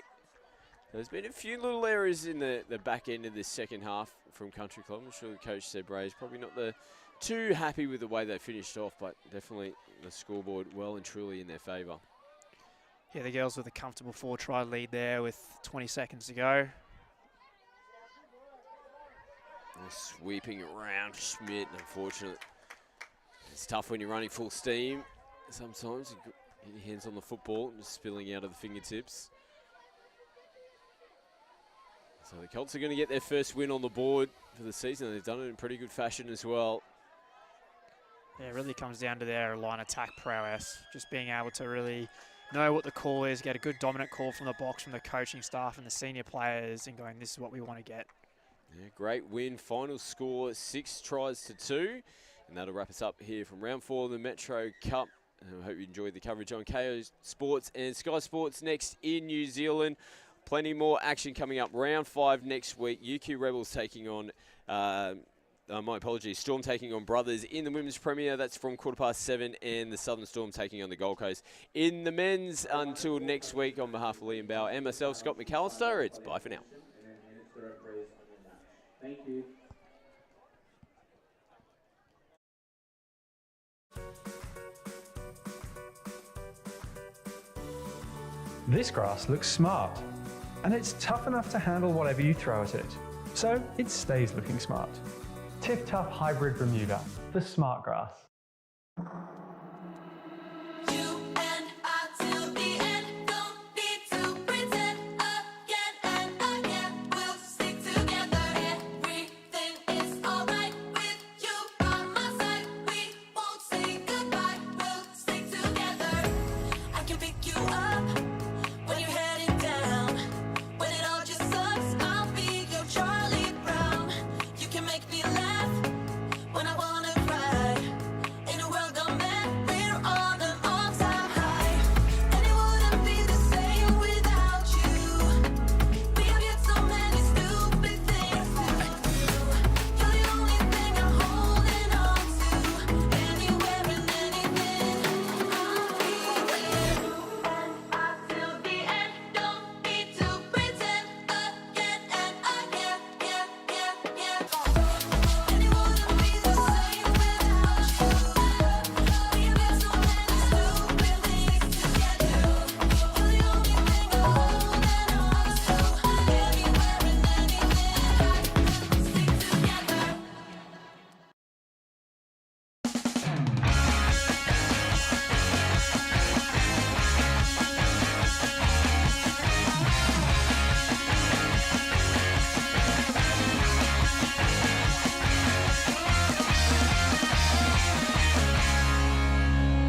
There's been a few little errors in the back end of this second half from Country Club. I'm sure the coach said Bray's probably not too happy with the way they finished off, but definitely the scoreboard well and truly in their favour. Yeah, the girls with a comfortable 4-try lead there with 20 seconds to go. They're sweeping around Schmidt, unfortunately. It's tough when you're running full steam. Sometimes you get your hands on the football and just spilling out of the fingertips. So the Colts are going to get their first win on the board for the season. They've done it in pretty good fashion as well. Yeah, it really comes down to their line attack prowess. Just being able to really know what the call is, get a good dominant call from the box from the coaching staff and the senior players and going, this is what we want to get. Yeah, great win. Final score 6-2. And that'll wrap us up here from round 4 of the Metro Cup. And I hope you enjoyed the coverage on KO Sports and Sky Sports Next in New Zealand. Plenty more action coming up. Round 5 next week. UQ Rebels taking on, my apologies, Storm taking on Brothers in the Women's Premier. That's from 7:15. And the Southern Storm taking on the Gold Coast in the men's. Until next week, on behalf of Liam Bauer and myself, Scott McAllister, it's bye for now. Thank you. This grass looks smart, and it's tough enough to handle whatever you throw at it, so it stays looking smart. Tip Tough Hybrid Bermuda, the smart grass.